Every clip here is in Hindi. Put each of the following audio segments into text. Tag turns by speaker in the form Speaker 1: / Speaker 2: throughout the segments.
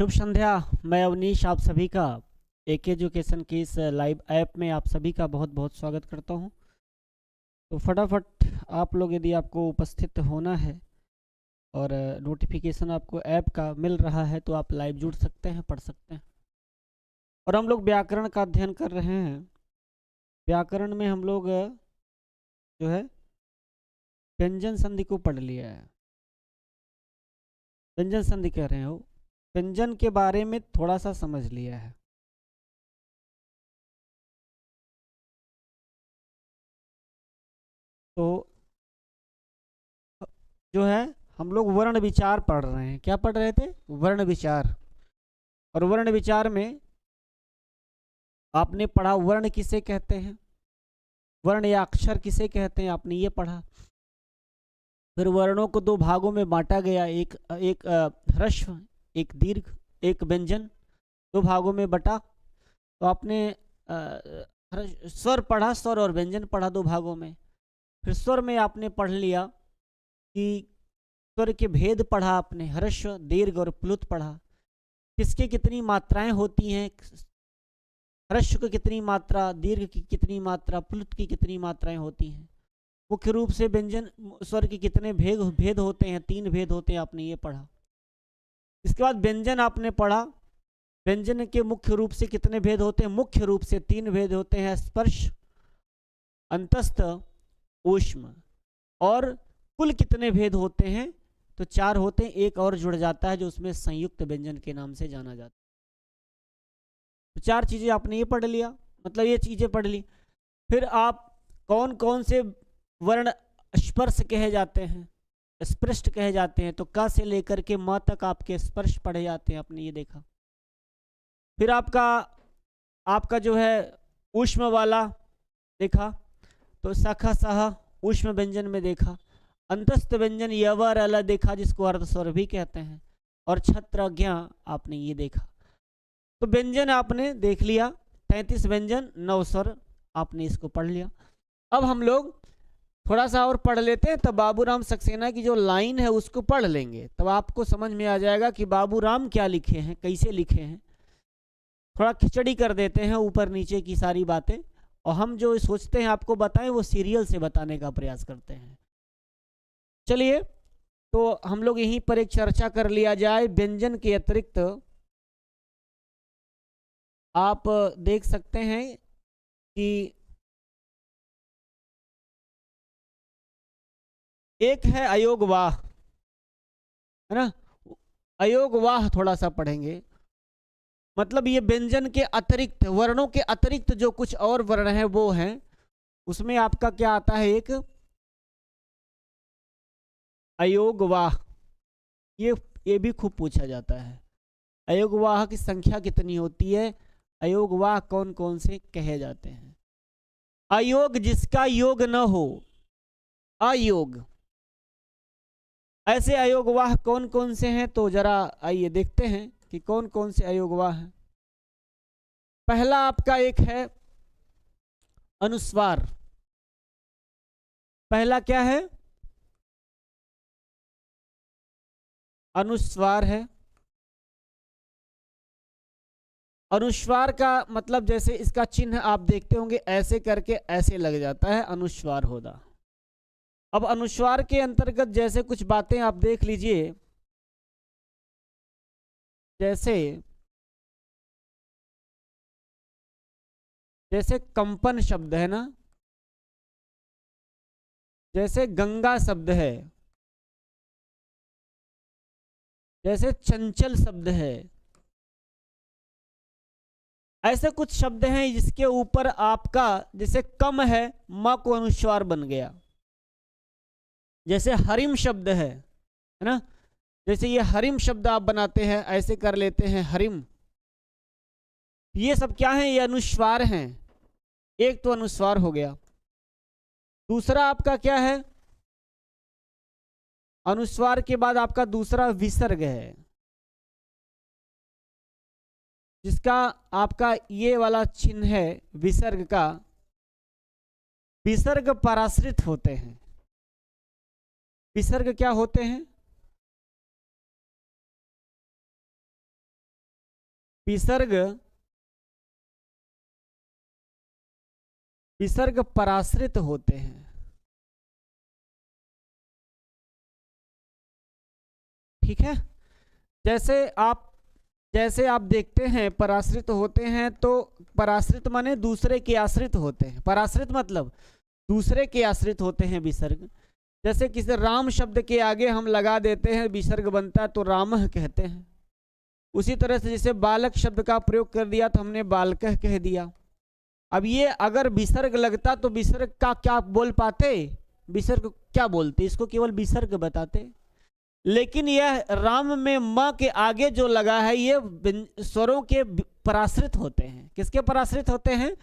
Speaker 1: शुभ संध्या। मैं अवनीश आप सभी का एक एजुकेशन की इस लाइव ऐप में आप सभी का बहुत बहुत स्वागत करता हूं। तो फटाफट आप लोग यदि आपको उपस्थित होना है और नोटिफिकेशन आपको ऐप का मिल रहा है तो आप लाइव जुड़ सकते हैं, पढ़ सकते हैं। और हम लोग व्याकरण का अध्ययन कर रहे हैं। व्याकरण में हम लोग जो है व्यंजन संधि को पढ़ लिया है। व्यंजन संधि कह रहे हो, व्यंजन के बारे में थोड़ा सा समझ लिया है। तो जो है हम लोग वर्ण विचार पढ़ रहे हैं। क्या पढ़ रहे थे? वर्ण विचार। और वर्ण विचार में आपने पढ़ा वर्ण किसे कहते हैं, वर्ण या अक्षर किसे कहते हैं, आपने ये पढ़ा। फिर वर्णों को दो भागों में बांटा गया, एक ह्रस्व, एक दीर्घ, एक व्यंजन, दो भागों में बटा। तो आपने स्वर पढ़ा, स्वर और व्यंजन पढ़ा दो भागों में। फिर स्वर में आपने पढ़ लिया कि स्वर के भेद पढ़ा आपने, ह्रस्व, दीर्घ और प्लुत पढ़ा। किसके कितनी मात्राएं होती हैं, ह्रस्व की कितनी मात्रा, दीर्घ की कितनी मात्रा, प्लुत की कितनी मात्राएं होती हैं। मुख्य रूप से व्यंजन स्वर के कितने भेद होते हैं, 3 भेद होते हैं, आपने ये पढ़ा। इसके बाद व्यंजन आपने पढ़ा। व्यंजन के मुख्य रूप से कितने भेद होते हैं? मुख्य रूप से 3 भेद होते हैं, स्पर्श, अंतस्थ, ऊष्म। और कुल कितने भेद होते हैं? तो 4 होते हैं, एक और जुड़ जाता है जो उसमें संयुक्त व्यंजन के नाम से जाना जाता है। तो 4 चीजें आपने ये पढ़ लिया, मतलब ये चीजें पढ़ ली। फिर आप कौन कौन से वर्ण स्पर्श कहे जाते हैं, स्पृष्ट कहे जाते हैं। तो क से लेकर के म तक आपके स्पर्श पढ़े जाते हैं, आपने ये देखा। फिर आपका जो है ऊष्म वाला देखा, तो सख सह ऊष्म व्यंजन में देखा। अंतस्थ व्यंजन यवर अल देखा, जिसको अर्धस्वर भी कहते हैं। और छत्र ज्ञ आपने ये देखा। तो व्यंजन आपने देख लिया, 33 व्यंजन, 9 स्वर, आपने इसको पढ़ लिया। अब हम लोग थोड़ा सा और पढ़ लेते हैं, तब बाबूराम सक्सेना की जो लाइन है उसको पढ़ लेंगे, तब आपको समझ में आ जाएगा कि बाबूराम क्या लिखे हैं, कैसे लिखे हैं। थोड़ा खिचड़ी कर देते हैं ऊपर नीचे की सारी बातें, और हम जो सोचते हैं आपको बताएं वो सीरियल से बताने का प्रयास करते हैं। चलिए, तो हम लोग यहीं पर एक चर्चा कर लिया जाए। व्यंजन के अतिरिक्त आप देख सकते हैं कि एक है अयोगवाह, है ना। अयोगवाह थोड़ा सा पढ़ेंगे, मतलब ये व्यंजन के अतिरिक्त, वर्णों के अतिरिक्त जो कुछ और वर्ण हैं वो हैं। उसमें आपका क्या आता है? एक अयोगवाह। ये भी खूब पूछा जाता है, अयोगवाह की संख्या कितनी होती है, अयोगवाह कौन कौन से कहे जाते हैं। अयोग, जिसका योग न हो, अयोग। ऐसे अयोगवाह कौन कौन से हैं? तो जरा आइए देखते हैं कि कौन कौन से अयोगवाह हैं। पहला आपका एक है अनुस्वार। पहला क्या है? अनुस्वार है। अनुस्वार का मतलब जैसे इसका चिन्ह आप देखते होंगे, ऐसे करके ऐसे लग जाता है, अनुस्वार होगा। अब अनुस्वार के अंतर्गत जैसे कुछ बातें आप देख लीजिए, जैसे कंपन शब्द है ना, जैसे गंगा शब्द है, जैसे चंचल शब्द है। ऐसे कुछ शब्द हैं जिसके ऊपर आपका जैसे कम है, म को अनुस्वार बन गया। जैसे हरिम शब्द है ना, जैसे ये हरिम शब्द आप बनाते हैं, ऐसे कर लेते हैं हरिम। ये सब क्या है? ये अनुस्वार हैं। एक तो अनुस्वार हो गया। दूसरा आपका क्या है? अनुस्वार के बाद आपका दूसरा विसर्ग है, जिसका आपका ये वाला चिन्ह है विसर्ग का। विसर्ग पराश्रित होते हैं। विसर्ग क्या होते हैं? विसर्ग विसर्ग पराश्रित होते हैं। ठीक है, जैसे आप देखते हैं पराश्रित होते हैं, तो पराश्रित माने दूसरे के आश्रित होते हैं। पराश्रित मतलब दूसरे के आश्रित होते हैं विसर्ग। जैसे किसी राम शब्द के आगे हम लगा देते हैं विसर्ग बनता है तो रामः कहते हैं। उसी तरह से जैसे बालक शब्द का प्रयोग कर दिया तो हमने बालकः कह दिया। अब ये अगर विसर्ग लगता तो विसर्ग का क्या बोल पाते, विसर्ग क्या बोलते, इसको केवल विसर्ग बताते। लेकिन यह राम में म के आगे जो लगा है ये स्वरों के पराश्रित होते हैं। किसके पराश्रित होते हैं?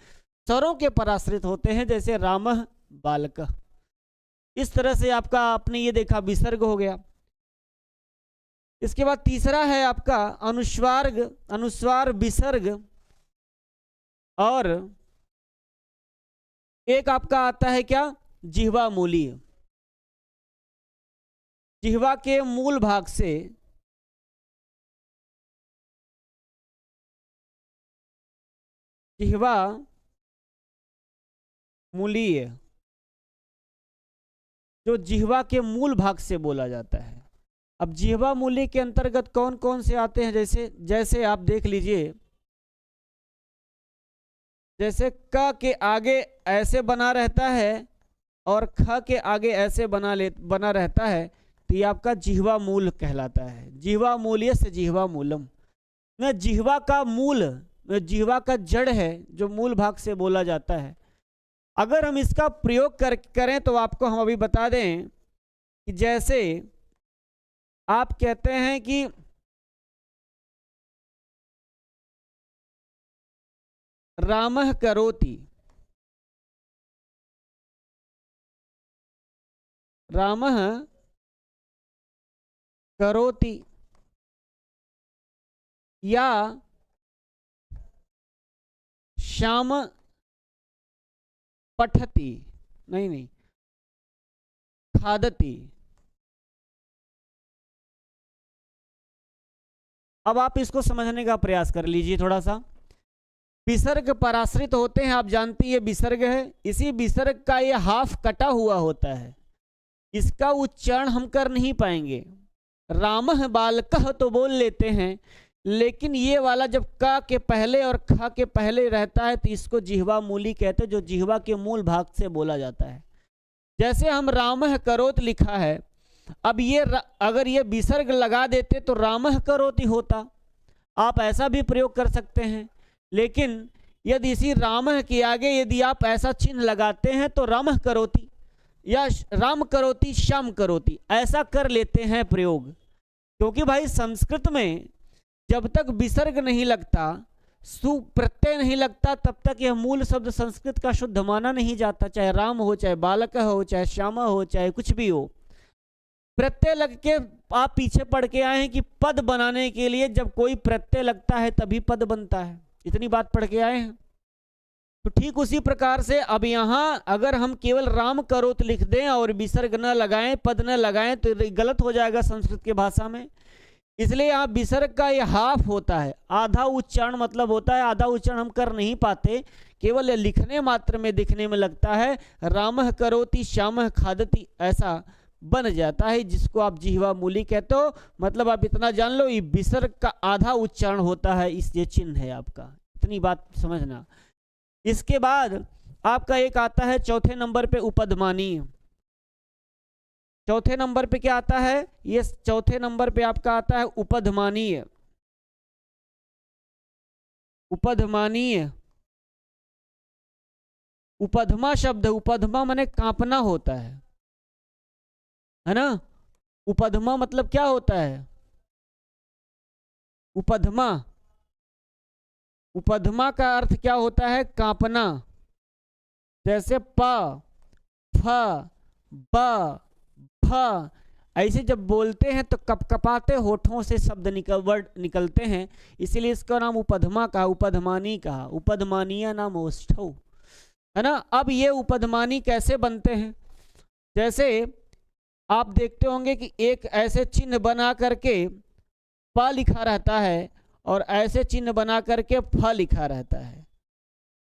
Speaker 1: स्वरों के पराश्रित होते हैं, जैसे रामः बालकः। इस तरह से आपका आपने ये देखा विसर्ग हो गया। इसके बाद तीसरा है आपका अनुस्वार विसर्ग, और एक आपका आता है क्या, जिह्वा मूलीय। जिह्वा के मूल भाग से जिह्वा मूलीय, जो जिह्वा के मूल भाग से बोला जाता है। अब जिह्वा मूली के अंतर्गत कौन कौन से आते हैं? जैसे आप देख लीजिए, जैसे क के आगे ऐसे बना रहता है और ख के आगे ऐसे बना रहता है, तो ये आपका जिह्वा मूल कहलाता है। जिह्वा मूल्य से जिह्वा मूलम, न जिह्वा का मूल, जिह्वा का जड़ है जो मूल भाग से बोला जाता है। अगर हम इसका प्रयोग करें तो आपको हम अभी बता दें कि जैसे आप कहते हैं कि रामः करोति, रामः करोति, या श्याम पठति, नहीं खादति। अब आप इसको समझने का प्रयास कर लीजिए थोड़ा सा। विसर्ग पराश्रित होते हैं, आप जानती है विसर्ग है। इसी विसर्ग का ये हाफ कटा हुआ होता है, इसका उच्चारण हम कर नहीं पाएंगे। रामः बालकः तो बोल लेते हैं, लेकिन ये वाला जब का के पहले और ख के पहले रहता है तो इसको जिह्वा मूली कहते हैं, जो जिह्वा के मूल भाग से बोला जाता है। जैसे हम रामः करोति लिखा है, अब ये अगर ये विसर्ग लगा देते तो रामः करोति होता। आप ऐसा भी प्रयोग कर सकते हैं, लेकिन यदि इसी रामः के आगे यदि आप ऐसा चिन्ह लगाते हैं तो रामः करोति या राम करोति श्याम करोति ऐसा कर लेते हैं प्रयोग। क्योंकि भाई संस्कृत में जब तक विसर्ग नहीं लगता, सु प्रत्यय नहीं लगता, तब तक यह मूल शब्द संस्कृत का शुद्ध माना नहीं जाता। चाहे राम हो, चाहे बालक हो, चाहे श्यामा हो, चाहे कुछ भी हो, प्रत्यय लग के आप पीछे पढ़ के आए हैं कि पद बनाने के लिए जब कोई प्रत्यय लगता है तभी पद बनता है। इतनी बात पढ़ के आए हैं। तो ठीक उसी प्रकार से अब यहाँ अगर हम केवल राम करोत लिख दें और विसर्ग न लगाएं, पद न लगाएं, तो गलत हो जाएगा संस्कृत की भाषा में। इसलिए यहाँ विसर्ग का ये हाफ होता है, आधा उच्चारण मतलब होता है। आधा उच्चारण हम कर नहीं पाते, केवल लिखने मात्र में दिखने में लगता है। रामः करोति श्यामः खादति ऐसा बन जाता है, जिसको आप जिह्वा मूली कहते हो। मतलब आप इतना जान लो, ये विसर्ग का आधा उच्चारण होता है, इस ये चिन्ह है आपका। इतनी बात समझना। इसके बाद आपका एक आता है चौथे नंबर पे उपधमानीय। चौथे नंबर पे क्या आता है? ये चौथे नंबर पे आपका आता है उपधमानीय। उपधमानीय, उपधमा शब्द, उपधमा माने कांपना होता है ना। उपधमा मतलब क्या होता है? उपधमा, उपधमा का अर्थ क्या होता है? कांपना। जैसे प, फ, ब, फ ऐसे जब बोलते हैं तो कपकपाते होठों से शब्द वर्ड निकलते हैं, इसीलिए इसका नाम उपधमा कहा, उपधमानी कहा। उपधमानीय नाम ओष्ठौ, है ना। अब ये उपधमानी कैसे बनते हैं? जैसे आप देखते होंगे कि एक ऐसे चिन्ह बना करके प लिखा रहता है और ऐसे चिन्ह बना करके फ लिखा रहता है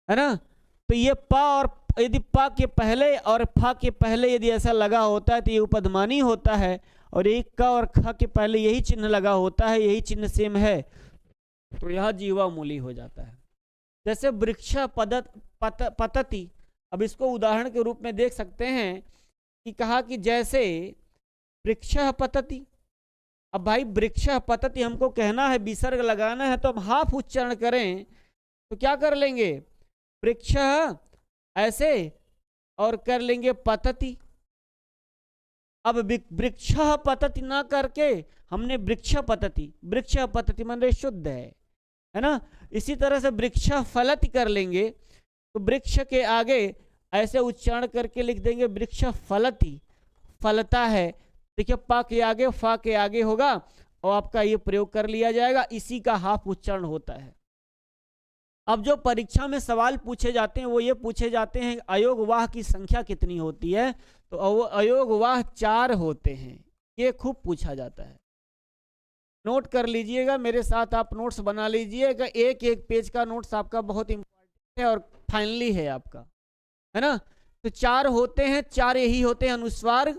Speaker 1: ना। तो ये पा, और यदि पा के पहले और फा के पहले यदि ऐसा लगा होता है तो ये उपध्मानी होता है, और एक का और ख के पहले यही चिन्ह लगा होता है, यही चिन्ह सेम है, तो यह जीवा मूली हो जाता है। जैसे वृक्ष पतति, अब इसको उदाहरण के रूप में देख सकते हैं कि कहा कि जैसे वृक्ष पतति। अब भाई वृक्ष पतति हमको कहना है, विसर्ग लगाना है, तो हम हाफ उच्चारण करें तो क्या कर लेंगे, वृक्ष ऐसे और कर लेंगे पतति। अब वृक्ष पतति ना करके हमने वृक्ष पतति मन शुद्ध है ना। इसी तरह से वृक्ष फलति कर लेंगे तो वृक्ष के आगे ऐसे उच्चारण करके लिख देंगे वृक्ष फलति, फलता है। देखिए पा के आगे फा के आगे होगा और आपका ये प्रयोग कर लिया जाएगा, इसी का हाफ उच्चारण होता है। अब जो परीक्षा में सवाल पूछे जाते हैं वो ये पूछे जाते हैं अयोग वाह की संख्या कितनी होती है, तो अयोग वाह 4 होते हैं, ये खूब पूछा जाता है। नोट कर लीजिएगा, मेरे साथ आप नोट्स बना लीजिएगा, एक एक पेज का नोट्स आपका बहुत इंपॉर्टेंट है और फाइनली है आपका, है ना। तो 4 होते हैं, 4 यही होते हैं, अनुस्वार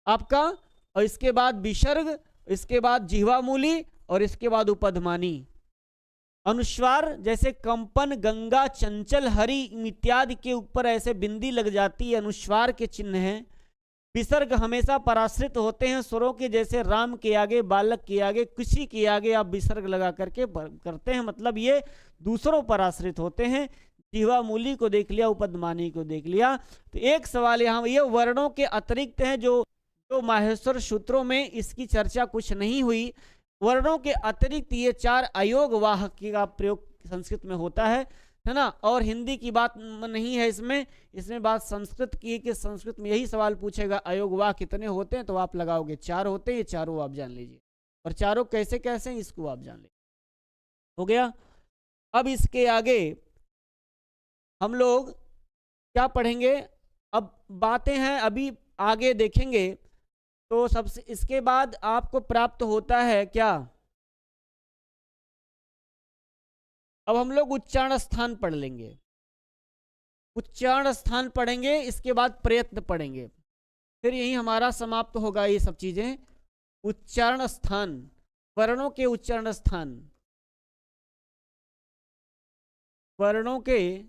Speaker 1: आपका, और इसके बाद विसर्ग, इसके बाद जिह्वा मूली, और इसके बाद उपध्मानी। अनुस्वार जैसे कंपन, गंगा, चंचल, हरि इत्यादि के ऊपर ऐसे बिंदी लग जाती है, अनुस्वार के चिन्ह हैं। विसर्ग हमेशा पराश्रित होते हैं स्वरों के, जैसे राम के आगे, बालक के आगे, किसी के आगे आप विसर्ग लगा करके करते हैं, मतलब ये दूसरों पर आश्रित होते हैं। जिह्वा मूली को देख लिया, उपध्मानी को देख लिया। तो एक सवाल यहाँ, ये वर्णों के अतिरिक्त हैं जो माहेश्वर सूत्रों में इसकी चर्चा कुछ नहीं हुई। वर्णों के अतिरिक्त ये 4 अयोग वाह का प्रयोग संस्कृत में होता है ना। और हिंदी की बात नहीं है इसमें बात संस्कृत की है कि संस्कृत में यही सवाल पूछेगा अयोग वाह कितने होते हैं, तो आप लगाओगे 4 होते हैं, ये चारों आप जान लीजिए। और चारों कैसे कैसे हैं इसको आप जान लीजिए, हो गया। अब इसके आगे हम लोग क्या पढ़ेंगे, अब बातें हैं अभी आगे देखेंगे। तो सबसे इसके बाद आपको प्राप्त होता है क्या, अब हम लोग उच्चारण स्थान पढ़ लेंगे, उच्चारण स्थान पढ़ेंगे, इसके बाद प्रयत्न पढ़ेंगे, फिर यही हमारा समाप्त होगा ये सब चीजें। उच्चारण स्थान, वर्णों के उच्चारण स्थान, वर्णों के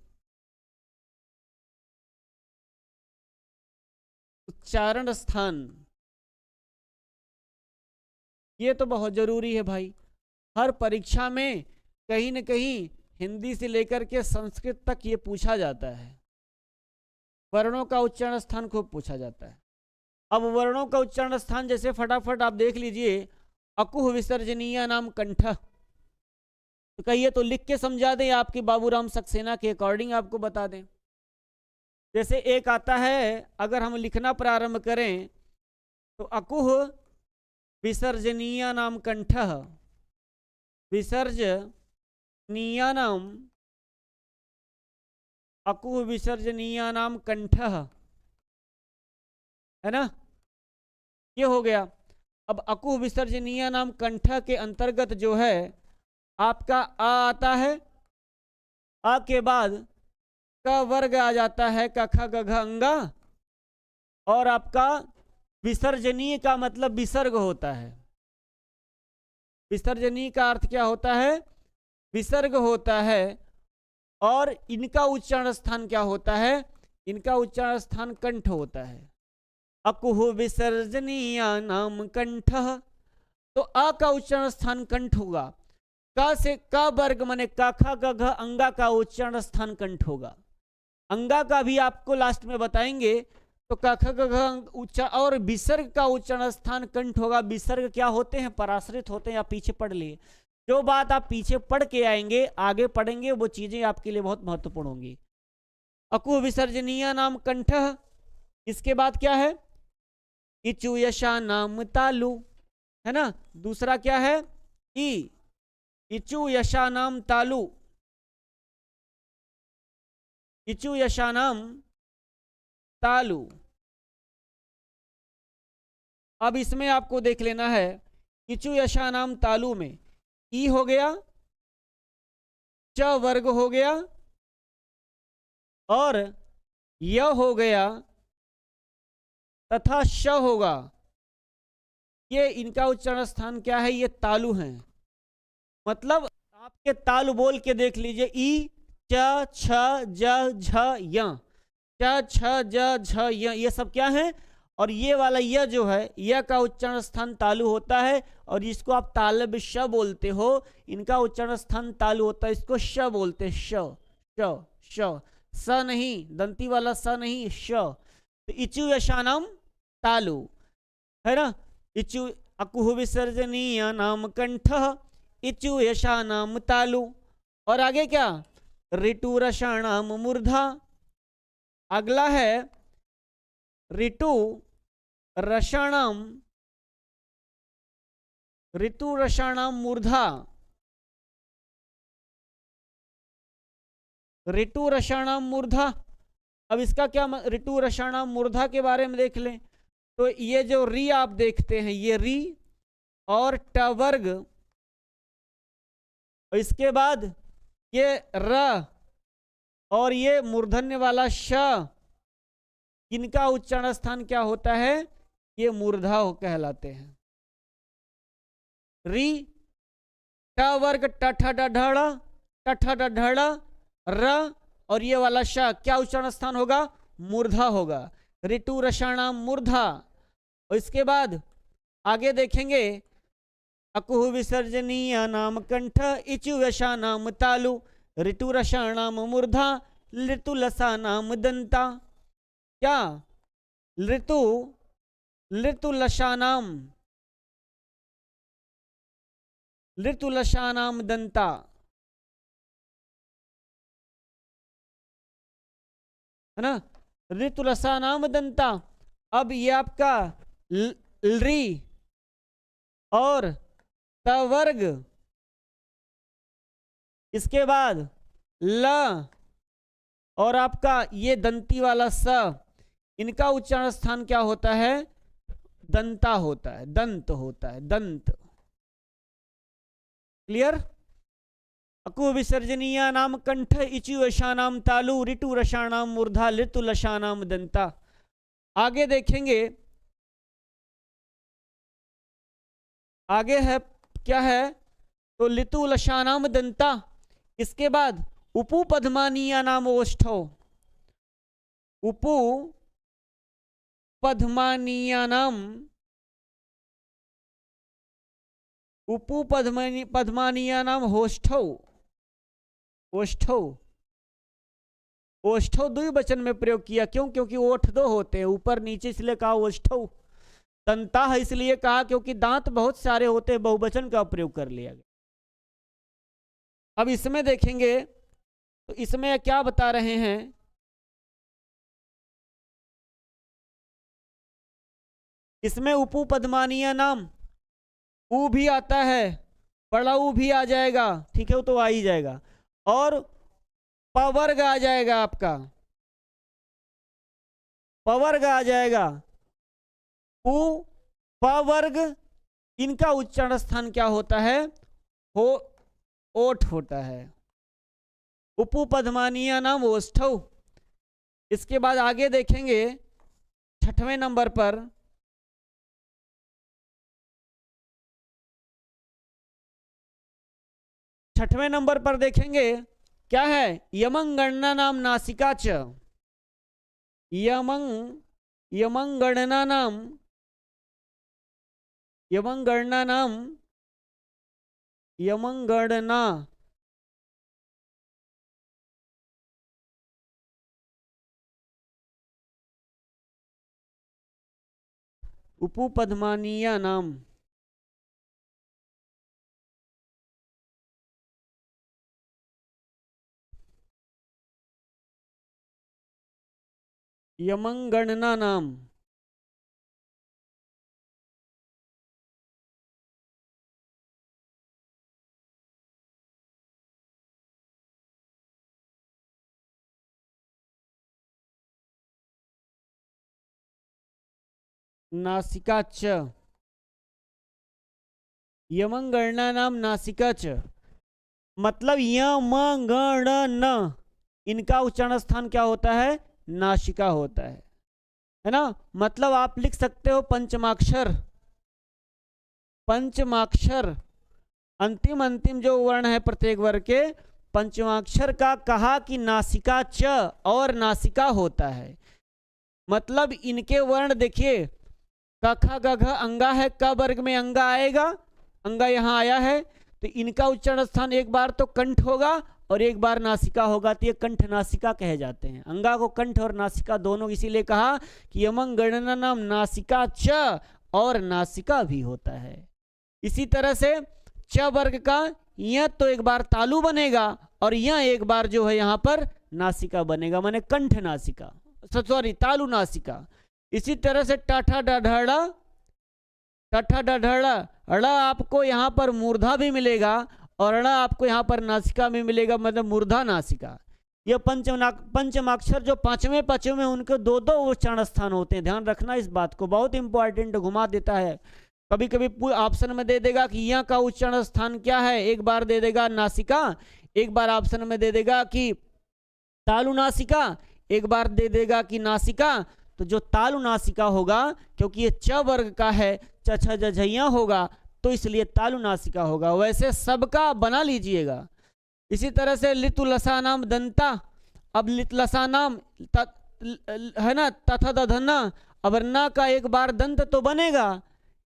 Speaker 1: उच्चारण स्थान, ये तो बहुत जरूरी है भाई। हर परीक्षा में कहीं न कहीं हिंदी से लेकर के संस्कृत तक ये पूछा जाता है, वर्णों का उच्चारण स्थान खूब पूछा जाता है। अब वर्णों का उच्चारण स्थान जैसे फटाफट आप देख लीजिए, अकुह विसर्जनीय नाम कंठ, तो कहिए तो लिख के समझा दें, आपके बाबूराम सक्सेना के अकॉर्डिंग आपको बता दें। जैसे एक आता है, अगर हम लिखना प्रारंभ करें तो अकुह विसर्जनीय नाम कंठ, विसर्जनीय नाम, अकुह विसर्जनीय नाम कंठ, है ना, ये हो गया। अब अकुह विसर्जनीय नाम कंठ के अंतर्गत जो है आपका आ आता है, आ के बाद का वर्ग आ जाता है, क ख ग घ अंगा, और आपका विसर्जनीय का मतलब विसर्ग होता है। विसर्जनीय का अर्थ क्या होता है, विसर्ग होता है। और इनका उच्चारण स्थान क्या होता है, इनका उच्चारण स्थान कंठ होता है। अकुह विसर्जनीय नाम कंठ, तो अ का उच्चारण स्थान कंठ होगा। क से क वर्ग माने क ख ग घ अंगा का उच्चारण स्थान कंठ होगा। अंगा का भी आपको लास्ट में बताएंगे। तो क ख ग घ उच्चारण, और विसर्ग का उच्चारण स्थान कंठ होगा। विसर्ग क्या होते हैं, पराश्रित होते हैं, आप पीछे पढ़ लिए। जो बात आप पीछे पढ़ के आएंगे आगे पढ़ेंगे वो चीजें आपके लिए बहुत महत्वपूर्ण होंगी। अकुह विसर्जनीय नाम कंठ, इसके बाद क्या है, इचु यशा नाम तालु, है ना। दूसरा क्या है, इचु यशा नाम तालु, इचु यशा नाम तालु। अब इसमें आपको देख लेना है, इचु यशा नाम तालु में ई हो गया, च वर्ग हो गया, और य हो गया तथा श होगा। ये इनका उच्चारण स्थान क्या है? ये तालु है। मतलब आपके तालु बोल के देख लीजिए, ई च छ ज झ य, च छ ज झ य, ये सब क्या है? और ये वाला य जो है, य का उच्चारण स्थान तालु होता है, और जिसको आप तालब श बोलते हो, इनका उच्चारण स्थान तालु होता है, इसको श बोलते हैं। श श श, स नहीं, दंती वाला स नहीं, श। तो इचु यशानम तालु है ना। इचु अकुह विसर्जनीय नाम कंठ, इचु यशानाम तालु। और आगे क्या? ऋतु रसाणाम मूर्धा। अगला है ऋतु रसाणाम, ऋतु रसाणाम मूर्धा, ऋतु रसाणाम मूर्धा। अब इसका क्या? ऋतु रसाणाम मूर्धा के बारे में देख लें। तो ये जो री आप देखते हैं, ये री और ट वर्ग, और इसके बाद ये र और ये मूर्धन्य वाला श, इनका उच्चारण स्थान क्या होता है? ये मूर्धा कहलाते हैं। री, ट वर्ग, टठ ढ, टठ ढ, र, और ये वाला श, क्या उच्चारण स्थान होगा? मूर्धा होगा। ऋतु रसाणाम मूर्धा। और इसके बाद आगे देखेंगे, अकुह विसर्जनीय नाम कंठ, इचु वशा नाम तालु, ऋतु रसाणाम मूर्धा, ऋतु लसा नाम दंता। क्या? ऋतु, ऋतु लशानाम, ऋतु लशानाम दंता, है ना। ऋतु लसानाम दंता। अब ये आपका री और तवर्ग, इसके बाद ल और आपका ये दंती वाला स, इनका उच्चारण स्थान क्या होता है? दंता होता है, दंत होता है, दंत। क्लियर? अकु विसर्जनीय नाम कंठ, इचु यशानाम तालु, ऋतु रसाणाम मूर्धा, ऋतु लशानाम दंता। आगे देखेंगे, आगे है क्या है? तो लितु लशानाम दंता। इसके बाद उपु पद्मानीय नाम ओष्ठो, उपु पद्मानीय नाम, उपु पद्मानीय नाम होष्ठौ, ओष्ठौ, ओष्ठौ द्विवचन में प्रयोग किया। क्यों? क्योंकि ओठ दो होते हैं, ऊपर नीचे, इसलिए कहा ओष्ठौ। दंता है इसलिए कहा क्योंकि दांत बहुत सारे होते हैं, बहुवचन का प्रयोग कर लिया गया। अब इसमें देखेंगे तो इसमें क्या बता रहे हैं? इसमें उपु पद्मानीय नाम, ऊ भी आता है, बड़ा ऊ भी आ जाएगा, ठीक है, वो तो आ ही जाएगा, और पवर्ग आ जाएगा, आपका पवर्ग आ जाएगा, ऊ पवर्ग। इनका उच्चारण स्थान क्या होता है? हो, ओठ होता है। उपु पद्मानीय नाम ओष्ठौ। इसके बाद आगे देखेंगे 6वें नंबर पर, छठवें नंबर पर देखेंगे क्या है? यमंगणना नाम नासिका च, यमंगणना नाम, यमंगणना नाम, यमंगणना, उपपद्मानीय नाम, यमंगणना नाम, नासिका च, यमंगणना नाम नासिका च, मतलब यमंगणन, इनका उच्चारण स्थान क्या होता है? नासिका होता है ना। मतलब आप लिख सकते हो पंचमाक्षर, पंचमाक्षर अंतिम अंतिम जो वर्ण है प्रत्येक वर्ग के, पंचमाक्षर का कहा कि नासिका च और नासिका होता है। मतलब इनके वर्ण देखिए, क ख ग घ अंगा है, क वर्ग में अंगा आएगा, अंगा यहाँ आया है, तो इनका उच्चारण स्थान एक बार तो कंठ होगा और एक बार नासिका होगा, तो ये कंठ नासिका कहे जाते हैं। अंगा को कंठ और नासिका दोनों, इसीलिए कहा कि यमंग गणना नाम नासिका च, और नासिका भी होता है। इसी तरह से च वर्ग का यह तो एक बार तालु बनेगा और यह एक बार जो है यहाँ पर नासिका बनेगा, माने कंठ नासिका, सॉरी तालु नासिका। इसी तरह से टाठा डढ़ड़ा, टाठा डढ़ड़ा, अड़ा आपको यहाँ पर मूर्धा भी मिलेगा और अड़ा आपको यहाँ पर नासिका भी मिलेगा, मतलब मूर्धा नासिका। ये पंचमाक्षर जो पांचवें पचवें उनके दो दो उच्चारण स्थान होते हैं, ध्यान रखना इस बात को, बहुत इंपॉर्टेंट, घुमा देता है। कभी कभी ऑप्शन में दे देगा कि यहाँ का उच्चारण स्थान क्या है, एक बार दे देगा नासिका, एक बार ऑप्शन में दे देगा कि तालु नासिका, एक बार दे देगा कि नासिका। तो जो तालु नासिका होगा, क्योंकि ये च वर्ग का है, च छ जझैया होगा, तो इसलिए तालु नासिका होगा। वैसे सबका बना लीजिएगा। इसी तरह से लितु लसा नाम दंता, अब लित लसा नाम है ना, तथा दधना, अब ना का एक बार दंत तो बनेगा,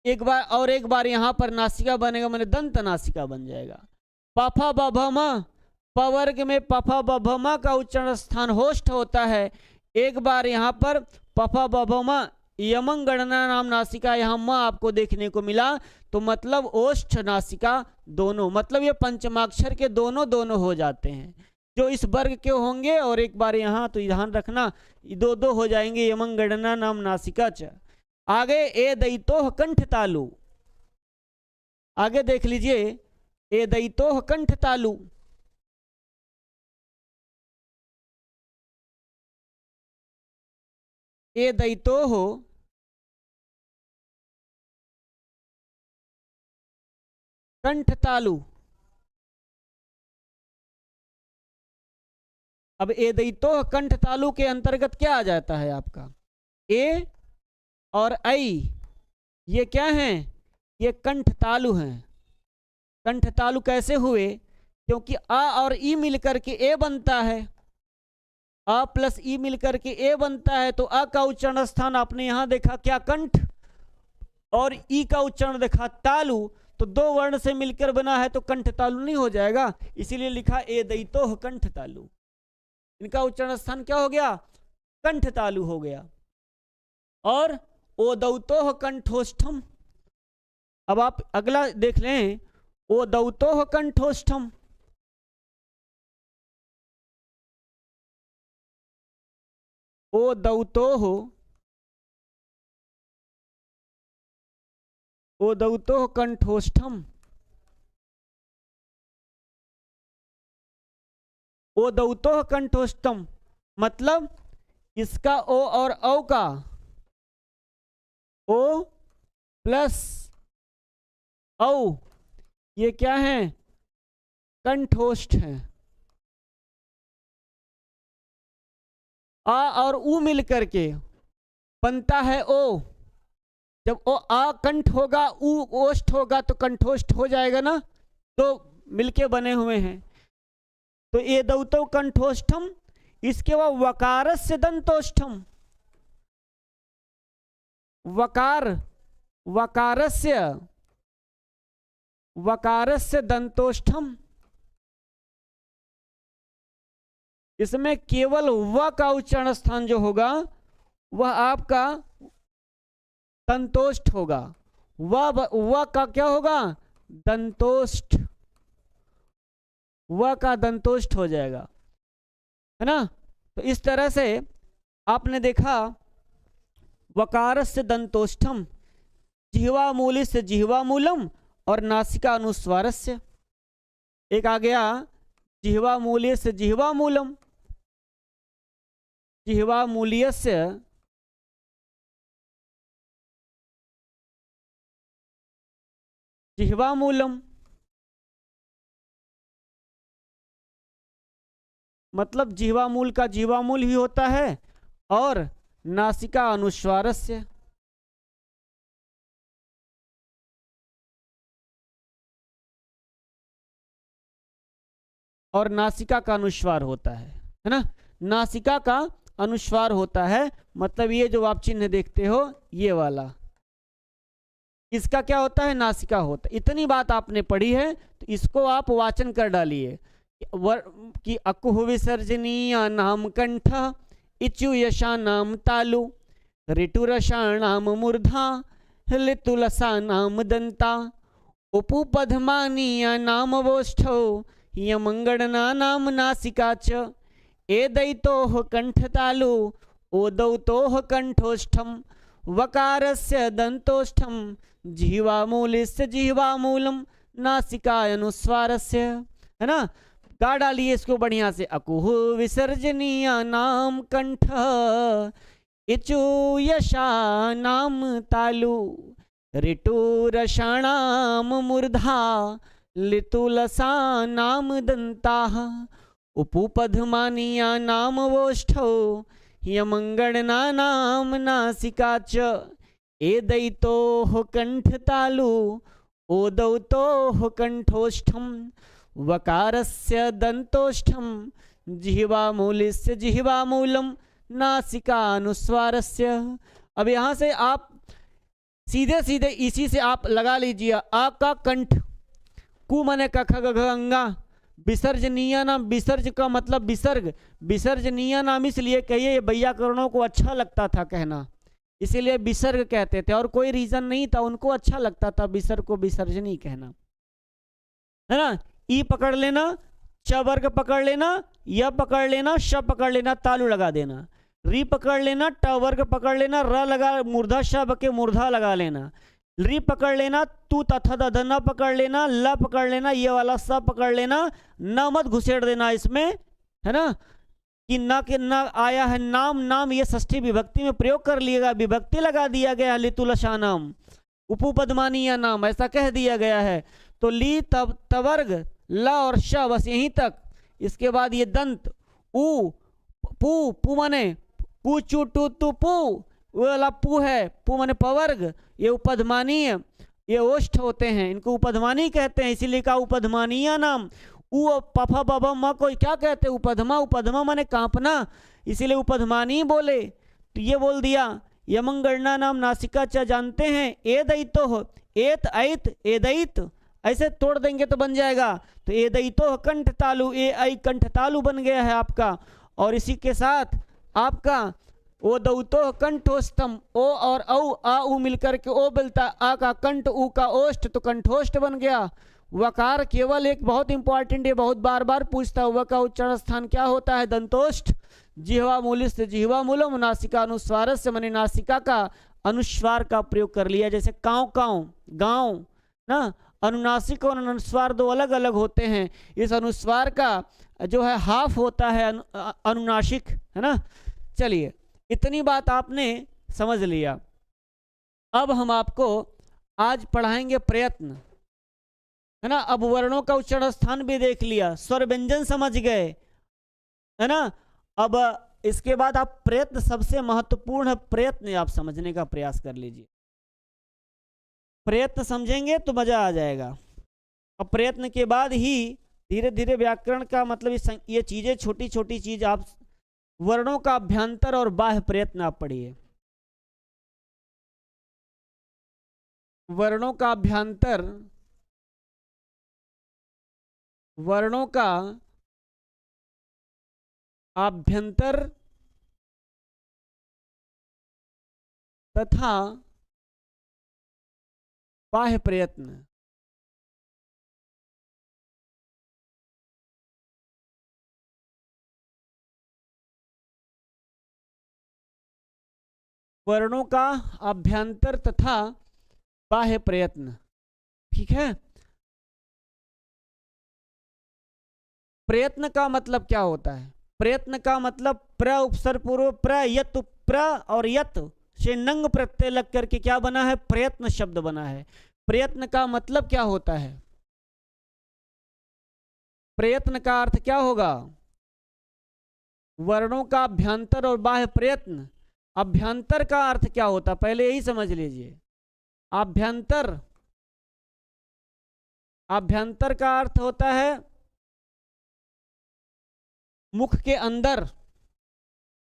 Speaker 1: एक बार और एक बार यहाँ पर नासिका बनेगा, मैंने दंत नासिका बन जाएगा। पफा बभमा, पवर्ग में पफा बभमा का उच्चारण स्थान होष्ठ होता है, एक बार यहाँ पर पफा बभमा यमंग गणना नाम नासिका, यहाँ म आपको देखने को मिला, तो मतलब ओष्ठ नासिका दोनों, मतलब ये पंचमाक्षर के दोनों दोनों हो जाते हैं जो इस वर्ग के होंगे, और एक बार यहाँ तो ध्यान रखना दो दो हो जाएंगे, यमंग गणना नाम नासिका च। आगे ए दैतोह कंठ तालु, आगे देख लीजिए, ए दैतोह कंठ तालु, ए दैतोह कंठ तालु। अब ए दैतोह कंठ तालु के अंतर्गत क्या आ जाता है आपका? ए और ऐ, ये क्या हैं? ये कंठ तालु हैं। कंठ तालु कैसे हुए? क्योंकि आ और ई मिलकर के ए बनता है, आ प्लस ई मिलकर के ए बनता है, तो आ का उच्चारण स्थान आपने यहां देखा क्या? कंठ, और ई का उच्चारण देखा तालु, तो दो वर्ण से मिलकर बना है, तो कंठ तालु नहीं हो जाएगा, इसीलिए लिखा ए दैतोह कंठ तालु। इनका उच्चारण स्थान क्या हो गया? कंठ तालु हो गया। और ओ दौतोह कंठोष्ठम, अब आप अगला देख लें, ओ दौतोह कंठोष्ठम, ओ दौतोह, ओ दौतोह कंठोष्ठम, ओ दौतोह कंठोष्ठम, मतलब इसका ओ और औ का, ओ प्लस औ, ये क्या है? कंठोष्ठ है। आ और उ मिलकर के बनता है ओ, जब ओ आ कंठ होगा, उ ओष्ठ होगा, तो कंठोष्ठ हो जाएगा ना, तो मिलके बने हुए हैं। तो ये दौतो कंठोष्ठम, इसके बाद वकारस्य दंतोष्ठम, वकार, वकारस्य, वकारस्य दंतोष्ठम, इसमें केवल व का उच्चारण स्थान जो होगा वह आपका दंतोष्ठ होगा। व का क्या होगा? दंतोष्ठ, व का दंतोष्ठ हो जाएगा, है ना। तो इस तरह से आपने देखा वकारस्य दंतोष्ठम, जिह्वा मूलिस्य जिह्वा मूलम, और नासिका अनुस्वारस्य। एक आ गया जिह्वा मूल्यस्य जिह्वा मूलम, जिह्वा मूल्यस्य जिह्वामूलम, मतलब जिह्वामूल का जिह्वामूल ही होता है, और नासिका अनुस्वारस्य, और नासिका का अनुस्वार होता है ना। नासिका का अनुस्वार होता है, मतलब ये जो आप चिन्ह देखते हो ये वाला, इसका क्या होता है, नासिका होता है। इतनी बात आपने पढ़ी है तो इसको आप वाचन कर डालिए कि अकुह विसर्जनीय नाम कंठ, इचु यशा नाम तालु, ऋतुरषा नाम मूर्धा, लितुलसा नाम दंता, उपुपधमानीय नाम वोष्ठो, यमंगणना नाम नासिका च, एदैतोः कंठतालु, ओदौतोः कंठोष्ठम, वकारस्य दंतोष्ठम, जिह्वामूलस्य जिह्वामूलम, नासिकानुस्वारस्य, है ना। गा डालिए इसको बढ़िया से। अकुह विसर्जनीय नाम कंठ, इचु यशा नाम तालु, ऋतुरषाणाम मूर्धा, लितुलसा नाम दंताः, उपुपधमानीया नाम वोष्ठौ, यमंगणना नाम नासिका च, एदैतोः कंठतालु, ओदौतोः कंठोष्ठम, वकारस्य दंतोष्ठम, जिह्वामूलस्य जिह्वामूलम, नासिकानुस्वारस्य। अब यहाँ से आप सीधे सीधे इसी से आप लगा लीजिए। आ का कंठ, कु मने क ख ग घ अंगा, विसर्जनीय नाम, विसर्ज का मतलब विसर्ग, विसर्जनीय नाम इसलिए कहिए ये वैयाकरणों को अच्छा लगता था कहना, इसीलिए विसर्ग कहते थे, और कोई रीजन नहीं था, उनको अच्छा लगता था विसर्ग को विसर्जनी कहना, है ना। ई पकड़ लेना, च वर्ग पकड़ लेना, य पकड़ लेना, श पकड़ लेना, तालु लगा देना, री पकड़ लेना, ट वर्ग पकड़ लेना, र लगा मूर्धा, श के मूर्धा लगा लेना, री पकड़ लेना, तू तथा दधना पकड़ लेना, ल पकड़ लेना, ये वाला स पकड़ लेना, न मत घुसेड़ देना इसमें, है ना, कि न के न आया है नाम, नाम ये षष्ठी विभक्ति में प्रयोग कर लिएगा, विभक्ति लगा दिया गया, लितुलशा नाम, उपपद्मानीय नाम ऐसा कह दिया गया है। तो ली तब तवर्ग ल और श बस यहीं तक। इसके बाद ये दंत उ पू, पू माने पू चू टू तू पू, वो वाला पू है, पू माने पवर्ग, ये उपधमानीय, ये ओष्ठ होते हैं, इनको उपधमानी कहते हैं, इसीलिए का उपधमानीय नाम। उ पफा बबा म को क्या कहते हैं, उपधमा, उपधमा माने कांपना, इसीलिए उपधमानी बोले। तो ये बोल दिया। यमंगणना नाम नासिका च जानते हैं, ए दैतो हो, एत ऐत ए दैत, ऐसे तोड़ देंगे तो बन जाएगा। तो ए दैतो कंठ तालु, ए आई कंठ तालु बन गया है आपका। और इसी के साथ आपका ओ दौतो कंठोष्टम, ओ और औ आ उ मिलकर के ओ बोलता, आ का कंठ, उ का ओष्ठ, तो कंठोष्ठ बन गया। वकार केवल एक बहुत इंपॉर्टेंट है, बहुत बार बार पूछता है, व का उच्चारण स्थान क्या होता है, दंतोष्ठ। जिह्वा मूलिस्त जिह्वा मूलम, नासिका अनुस्वार से मैंने नासिका का अनुस्वार का प्रयोग कर लिया। जैसे काव काव गांव ना, अनुनासिक और अनुस्वार दो अलग अलग होते हैं। इस अनुस्वार का जो है हाफ होता है अनुनासिक, है ना। चलिए इतनी बात आपने समझ लिया। अब हम आपको आज पढ़ाएंगे प्रयत्न, है ना। अब वर्णों का उच्चारण स्थान भी देख लिया, स्वर व्यंजन समझ गए, है ना। अब इसके बाद आप प्रयत्न, सबसे महत्वपूर्ण प्रयत्न आप समझने का प्रयास कर लीजिए। प्रयत्न समझेंगे तो मजा आ जाएगा। अब प्रयत्न के बाद ही धीरे धीरे व्याकरण का मतलब ये चीजें, छोटी छोटी चीज आप, वर्णों का अभ्यंतर और बाह्य प्रयत्न आप पढ़िए। वर्णों का अभ्यंतर, वर्णों का आभ्यंतर तथा बाह्य प्रयत्न। वर्णों का आभ्यंतर तथा बाह्य प्रयत्न, ठीक है। प्रयत्न का मतलब क्या होता है? प्रयत्न का मतलब प्र उपसर्ग पूर्व प्रयत, प्र और यत से नंग प्रत्यय लग करके क्या बना है, प्रयत्न शब्द बना है। प्रयत्न का मतलब क्या होता है? प्रयत्न का अर्थ क्या होगा? वर्णों का अभ्यंतर और बाह्य प्रयत्न। अभ्यंतर का अर्थ क्या होता है पहले यही समझ लीजिए। अभ्यंतर, अभ्यंतर का अर्थ होता है मुख के अंदर।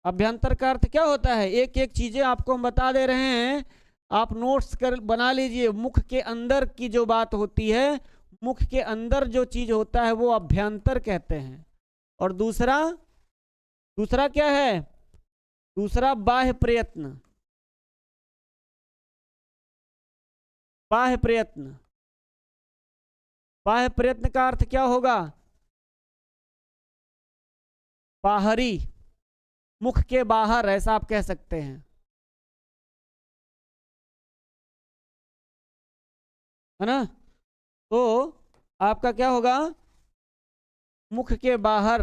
Speaker 1: अभ्यंतर का अर्थ क्या होता है? एक एक चीजें आपको हम बता दे रहे हैं, आप नोट्स कर बना लीजिए। मुख के अंदर की जो बात होती है, मुख के अंदर जो चीज होता है वो अभ्यंतर कहते हैं। और दूसरा, दूसरा क्या है? दूसरा बाह्य प्रयत्न। बाह्य प्रयत्न, बाह्य प्रयत्न का अर्थ क्या होगा? बाहरी, मुख के बाहर, ऐसा आप कह सकते हैं, है ना? तो आपका क्या होगा? मुख के बाहर।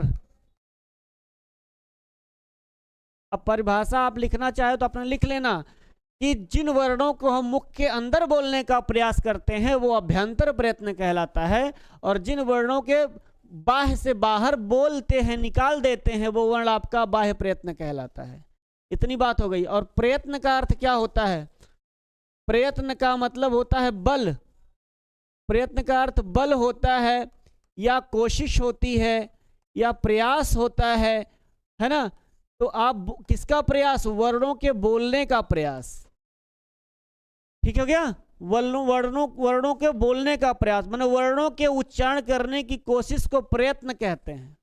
Speaker 1: अब परिभाषा आप लिखना चाहे तो अपने लिख लेना कि जिन वर्णों को हम मुख के अंदर बोलने का प्रयास करते हैं वो अभ्यंतर प्रयत्न कहलाता है, और जिन वर्णों के बाह्य से बाहर बोलते हैं, निकाल देते हैं, वो वर्ण आपका बाह्य प्रयत्न कहलाता है। इतनी बात हो गई। और प्रयत्न का अर्थ क्या होता है? प्रयत्न का मतलब होता है बल। प्रयत्न का अर्थ बल होता है, या कोशिश होती है, या प्रयास होता है ना? तो आप किसका प्रयास? वर्णों के बोलने का प्रयास। ठीक हो गया? वर्णों के बोलने का प्रयास, मतलब वर्णों के उच्चारण करने की कोशिश को प्रयत्न कहते हैं।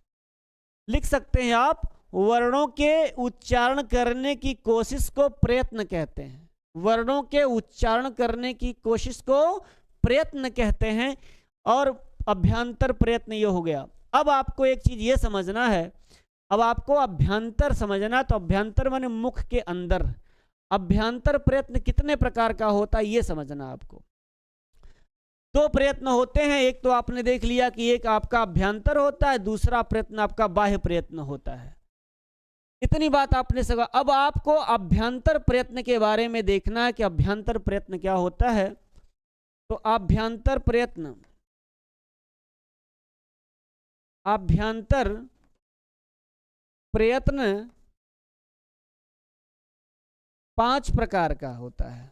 Speaker 1: लिख सकते हैं आप, वर्णों के उच्चारण करने की कोशिश को प्रयत्न कहते हैं। वर्णों के उच्चारण करने की कोशिश को प्रयत्न कहते हैं। और अभ्यंतर प्रयत्न ये हो गया। अब आपको एक चीज ये समझना है, अब आपको अभ्यंतर समझना, तो अभ्यंतर माने मुख के अंदर। अभ्यंतर प्रयत्न कितने प्रकार का होता है ये समझना आपको। दो प्रयत्न होते हैं, एक तो आपने देख लिया कि एक आपका अभ्यंतर होता है, दूसरा प्रयत्न आपका बाह्य प्रयत्न होता है। इतनी बात आपने समझा। अब आपको अभ्यंतर प्रयत्न के बारे में देखना है कि अभ्यंतर प्रयत्न क्या होता है। तो अभ्यंतर प्रयत्न, अभ्यंतर प्रयत्न 5 प्रकार का होता है।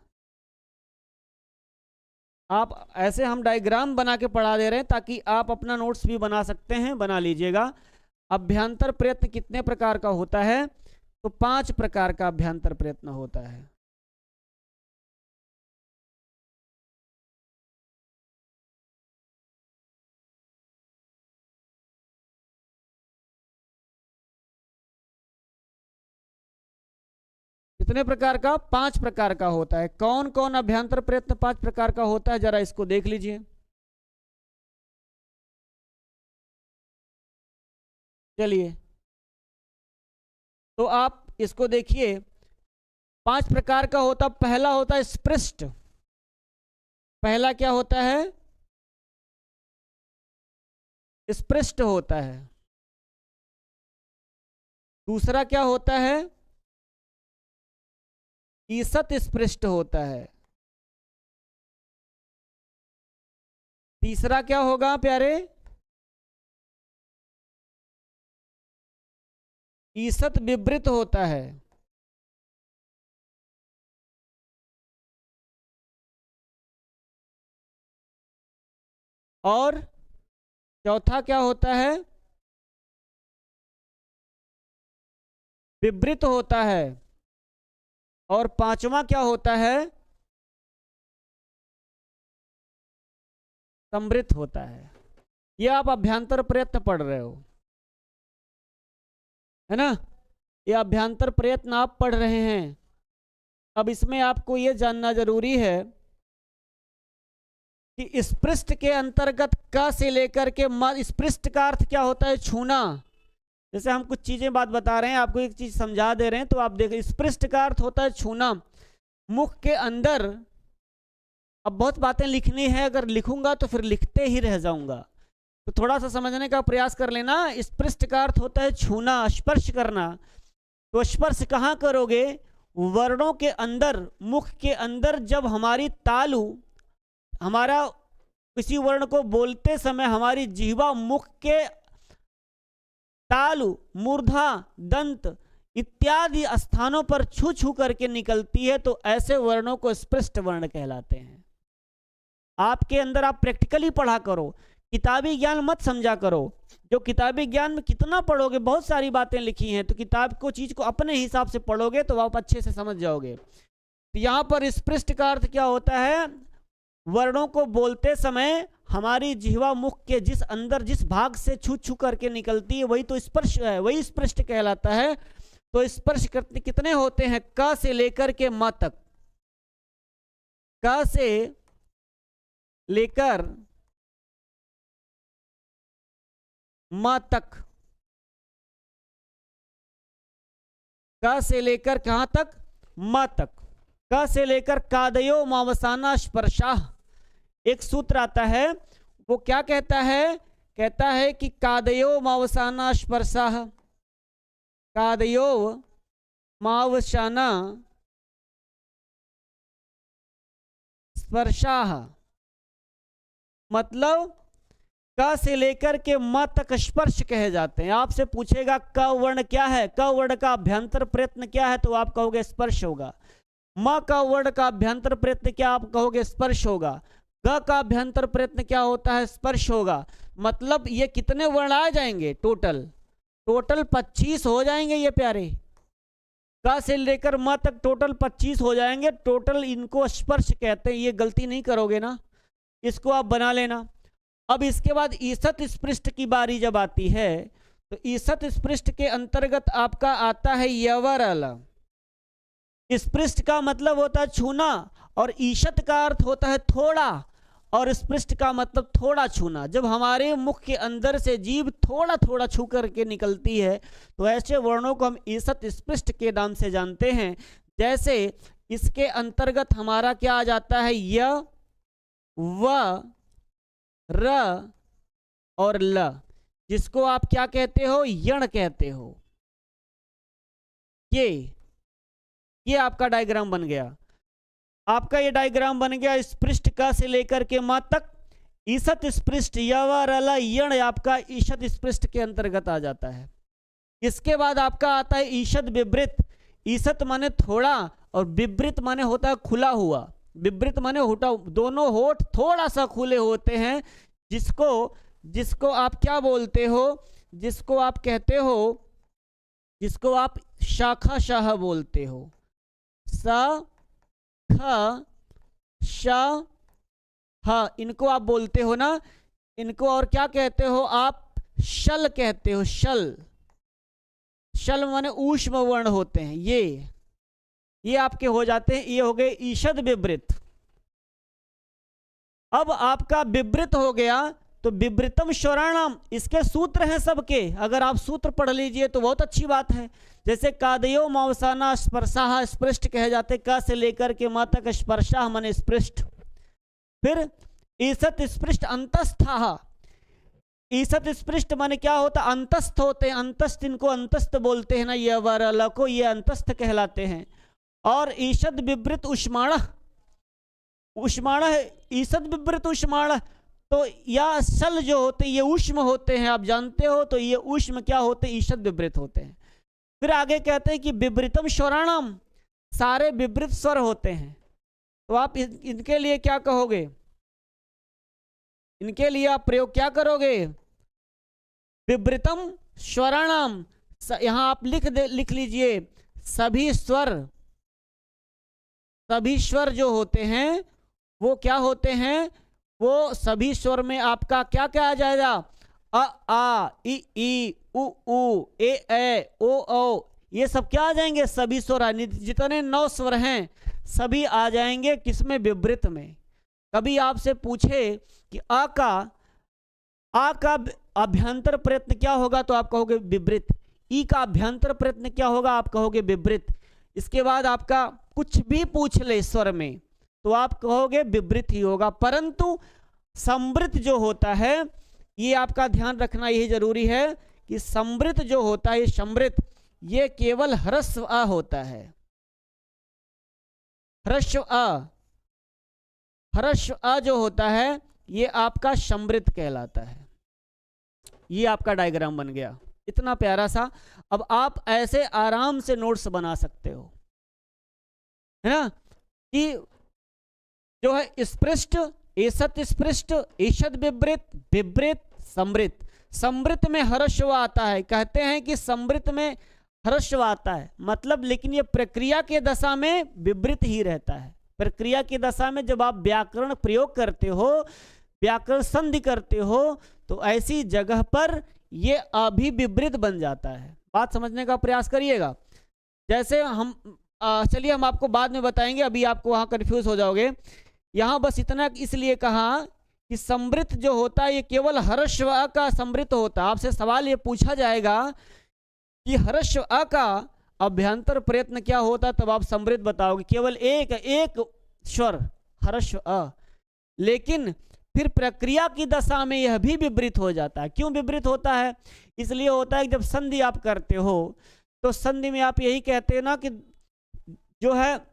Speaker 1: आप ऐसे हम डायग्राम बना के पढ़ा दे रहे हैं ताकि आप अपना नोट्स भी बना सकते हैं, बना लीजिएगा। अभ्यंतर प्रयत्न कितने प्रकार का होता है? तो 5 प्रकार का अभ्यंतर प्रयत्न होता है। कितने प्रकार का? 5 प्रकार का होता है। कौन कौन अभ्यंतर प्रयत्न 5 प्रकार का होता है, जरा इसको देख लीजिए। चलिए, तो आप इसको देखिए। 5 प्रकार का होता, पहला होता है स्पृष्ट। पहला क्या होता है? स्पृष्ट होता है। दूसरा क्या होता है? ईसत स्पृष्ट होता है। तीसरा क्या होगा प्यारे? ईसत विवृत होता है। और चौथा क्या होता है? विवृत होता है। और पांचवा क्या होता है? समृद्ध होता है। ये आप अभ्यंतर प्रयत्न पढ़ रहे हो, है ना? ये अभ्यंतर प्रयत्न आप पढ़ रहे हैं। अब इसमें आपको ये जानना जरूरी है कि स्पृष्ट के अंतर्गत क से लेकर के म, स्पृष्ट का अर्थ क्या होता है? छूना। जैसे हम कुछ चीजें बात बता रहे हैं, आपको एक चीज समझा दे रहे हैं, तो आप देखें, स्पृष्ट का अर्थ होता है छूना, मुख के अंदर। अब बहुत बातें लिखनी है, अगर लिखूंगा तो फिर लिखते ही रह जाऊंगा, तो थोड़ा सा समझने का प्रयास कर लेना। स्पृष्ट का अर्थ होता है छूना, स्पर्श करना। तो स्पर्श कहाँ करोगे? वर्णों के अंदर, मुख के अंदर। जब हमारी तालु, हमारा किसी वर्ण को बोलते समय हमारी जिह्वा मुख के तालु, मूर्धा, दंत इत्यादि स्थानों पर छू छू करके निकलती है, तो ऐसे वर्णों को स्पृष्ट वर्ण कहलाते हैं। आपके अंदर आप प्रैक्टिकली पढ़ा करो, किताबी ज्ञान मत समझा करो। जो किताबी ज्ञान में कितना पढ़ोगे, बहुत सारी बातें लिखी हैं, तो किताब को चीज को अपने हिसाब से पढ़ोगे तो आप अच्छे से समझ जाओगे। तो यहाँ पर स्पृष्ट का अर्थ क्या होता है? वर्णों को बोलते समय हमारी जिह्वा मुख के जिस अंदर जिस भाग से छू छू करके निकलती है वही तो स्पर्श है, वही स्पृष्ट कहलाता है। तो स्पर्श करते कितने होते हैं? क से लेकर के म तक, क से लेकर म तक, क से लेकर कहां तक? म तक। क से लेकर कादयो मावसाना स्पर्शाह, एक सूत्र आता है, वो क्या कहता है? कहता है कि कादयो मावसाना स्पर्शाह, कादयो मावसाना स्पर्शाह, मतलब क से लेकर के म तक स्पर्श कहे जाते हैं। आपसे पूछेगा क वर्ण क्या है, क वर्ण का अभ्यंतर प्रयत्न क्या है, तो आप कहोगे स्पर्श होगा। म का वर्ण का अभ्यंतर प्रयत्न क्या, आप कहोगे स्पर्श होगा। ग का अभ्यंतर प्रयत्न क्या होता है? स्पर्श होगा। मतलब ये कितने वर्ण आ जाएंगे? टोटल 25 हो जाएंगे ये प्यारे। क से लेकर म तक टोटल 25 हो जाएंगे। टोटल इनको स्पर्श कहते हैं। ये गलती नहीं करोगे ना, इसको आप बना लेना। अब इसके बाद ईसत स्पृष्ट की बारी जब आती है, तो ईसत स्पृष्ट के अंतर्गत आपका आता है यवरल। स्पृष्ट का मतलब होता है छूना, और ईशत का अर्थ होता है थोड़ा, और स्पृष्ट का मतलब थोड़ा छूना। जब हमारे मुख के अंदर से जीभ थोड़ा थोड़ा छू करके निकलती है, तो ऐसे वर्णों को हम ईसत स्पृष्ट के नाम से जानते हैं। जैसे इसके अंतर्गत हमारा क्या आ जाता है? य, व, र और ल, जिसको आप क्या कहते हो? यण कहते हो। ये आपका डायग्राम बन गया। आपका ये डायग्राम बन गया। स्पृष्ट का से लेकर के मा तक ईसत स्पृष्ट यवरल यण आपका ईशत स्पृष्ट के अंतर्गत आ जाता है। इसके बाद आपका आता है ईशत विवृत। ईसत माने थोड़ा और विवृत माने होता है खुला हुआ। विवृत माने होटा, दोनों होठ थोड़ा सा खुले होते हैं, जिसको आप क्या बोलते हो? जिसको आप कहते हो, जिसको आप शाखा शाह बोलते हो। स ख श ह, इनको आप बोलते हो ना। इनको और क्या कहते हो आप? शल कहते हो। शल, शल माने ऊष्म वर्ण होते हैं। ये आपके हो जाते हैं। ये हो गए ईशद विवृत। अब आपका विवृत हो गया, तो विवृतम स्वराणाम, इसके सूत्र हैं सबके। अगर आप सूत्र पढ़ लीजिए तो बहुत अच्छी बात है। जैसे कादयो मावसाना स्पर्शाह, स्पृष्ट कहे जाते। क से लेकर के मा तक स्पर्शाह माने स्पृष्ट। फिर ईसत स्पृष्ट अंतस्थाह। ईसत स्पृष्ट माने क्या होता? अंतस्थ होते हैं। अंतस्थ, इनको अंतस्थ बोलते हैं ना, ये वरल को ये अंतस्थ कहलाते हैं। और ईशद विवृत उष्माण, उष्माण है ईसद विवृत उष्माण। तो या सल जो होते ये उष्म होते हैं, आप जानते हो। तो ये उष्म क्या होते? ईशद विवृत होते हैं। फिर आगे कहते हैं कि विवृतम स्वराणाम, सारे विवृत स्वर होते हैं। तो आप इनके लिए क्या कहोगे? इनके लिए आप प्रयोग क्या करोगे? विवृतम स्वराणाम। यहां आप लिख लीजिए सभी स्वर जो होते हैं वो क्या होते हैं? वो सभी स्वर में आपका क्या क्या आ जाएगा? अ आ, ई उ ऊ, ए ओ औ, ये सब क्या आ जाएंगे? सभी स्वर। जितने 9 स्वर हैं सभी आ जाएंगे किसमें? विवृत में। कभी आपसे पूछे कि आ का अभ्यंतर प्रयत्न क्या होगा, तो आप कहोगे विवृत। ई का अभ्यंतर प्रयत्न क्या होगा, आप कहोगे विवृत। इसके बाद आपका कुछ भी पूछ ले स्वर में तो आप कहोगे विवृत ही होगा। परंतु समृत जो होता है, ये आपका ध्यान रखना यही जरूरी है कि समृत जो होता है, समृत, ये केवल ह्रस्व आ होता है। ह्रस्व आ, ह्रस्व अ जो होता है ये आपका समृद्ध कहलाता है। ये आपका डायग्राम बन गया, इतना प्यारा सा। अब आप ऐसे आराम से नोट्स बना सकते हो, है ना, कि जो है स्पृष्ट, एषत स्पृष्ट, ईषद विवृत, विवृत, समृत। समृत में ह्रस्व आता है, कहते हैं कि समृत में ह्रस्व आता है, मतलब लेकिन ये प्रक्रिया के दशा में विवृत ही रहता है। प्रक्रिया की दशा में जब आप व्याकरण प्रयोग करते हो, व्याकरण संधि करते हो, तो ऐसी जगह पर ये अभिविवृत बन जाता है। बात समझने का प्रयास करिएगा। जैसे हम चलिए हम आपको बाद में बताएंगे, अभी आपको वहां कंफ्यूज हो जाओगे। यहाँ बस इतना इसलिए कहा कि समृद्ध जो होता है ये केवल ह्रस्व अ का समृद्ध होता है। आपसे सवाल ये पूछा जाएगा कि ह्रस्व अ का अभ्यंतर प्रयत्न क्या होता, तब आप समृद्ध बताओगे, केवल एक स्वर ह्रस्व अ। लेकिन फिर प्रक्रिया की दशा में यह भी विवृत हो जाता है। क्यों विवृत होता है? इसलिए होता है कि जब संधि आप करते हो तो संधि में आप यही कहते हैं ना कि जो है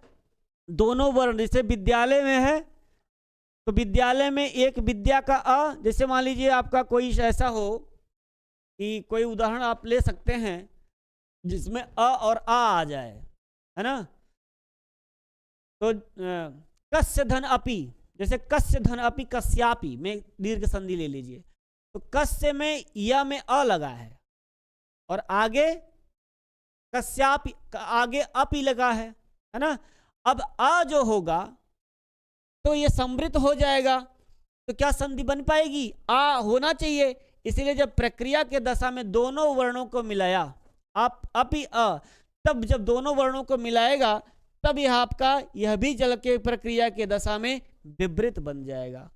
Speaker 1: दोनों वर्ण, जैसे विद्यालय में है तो विद्यालय में एक विद्या का अ, जैसे मान लीजिए आपका कोई ऐसा हो कि कोई उदाहरण आप ले सकते हैं जिसमें अ और आ जाए, है ना। तो कस्य धन अपि, जैसे कस्य धन अपि कस्यापि में दीर्घ संधि ले लीजिए, तो कस्य में या में अ लगा है और आगे कस्यापि आगे अपि लगा है ना। अब अ जो होगा तो ये समृद्ध हो जाएगा, तो क्या संधि बन पाएगी? आ होना चाहिए। इसीलिए जब प्रक्रिया के दशा में दोनों वर्णों को मिलाया, आप अपि अ, तब जब दोनों वर्णों को मिलाएगा तब यह आपका यह भी जल के प्रक्रिया के दशा में विवृत बन जाएगा।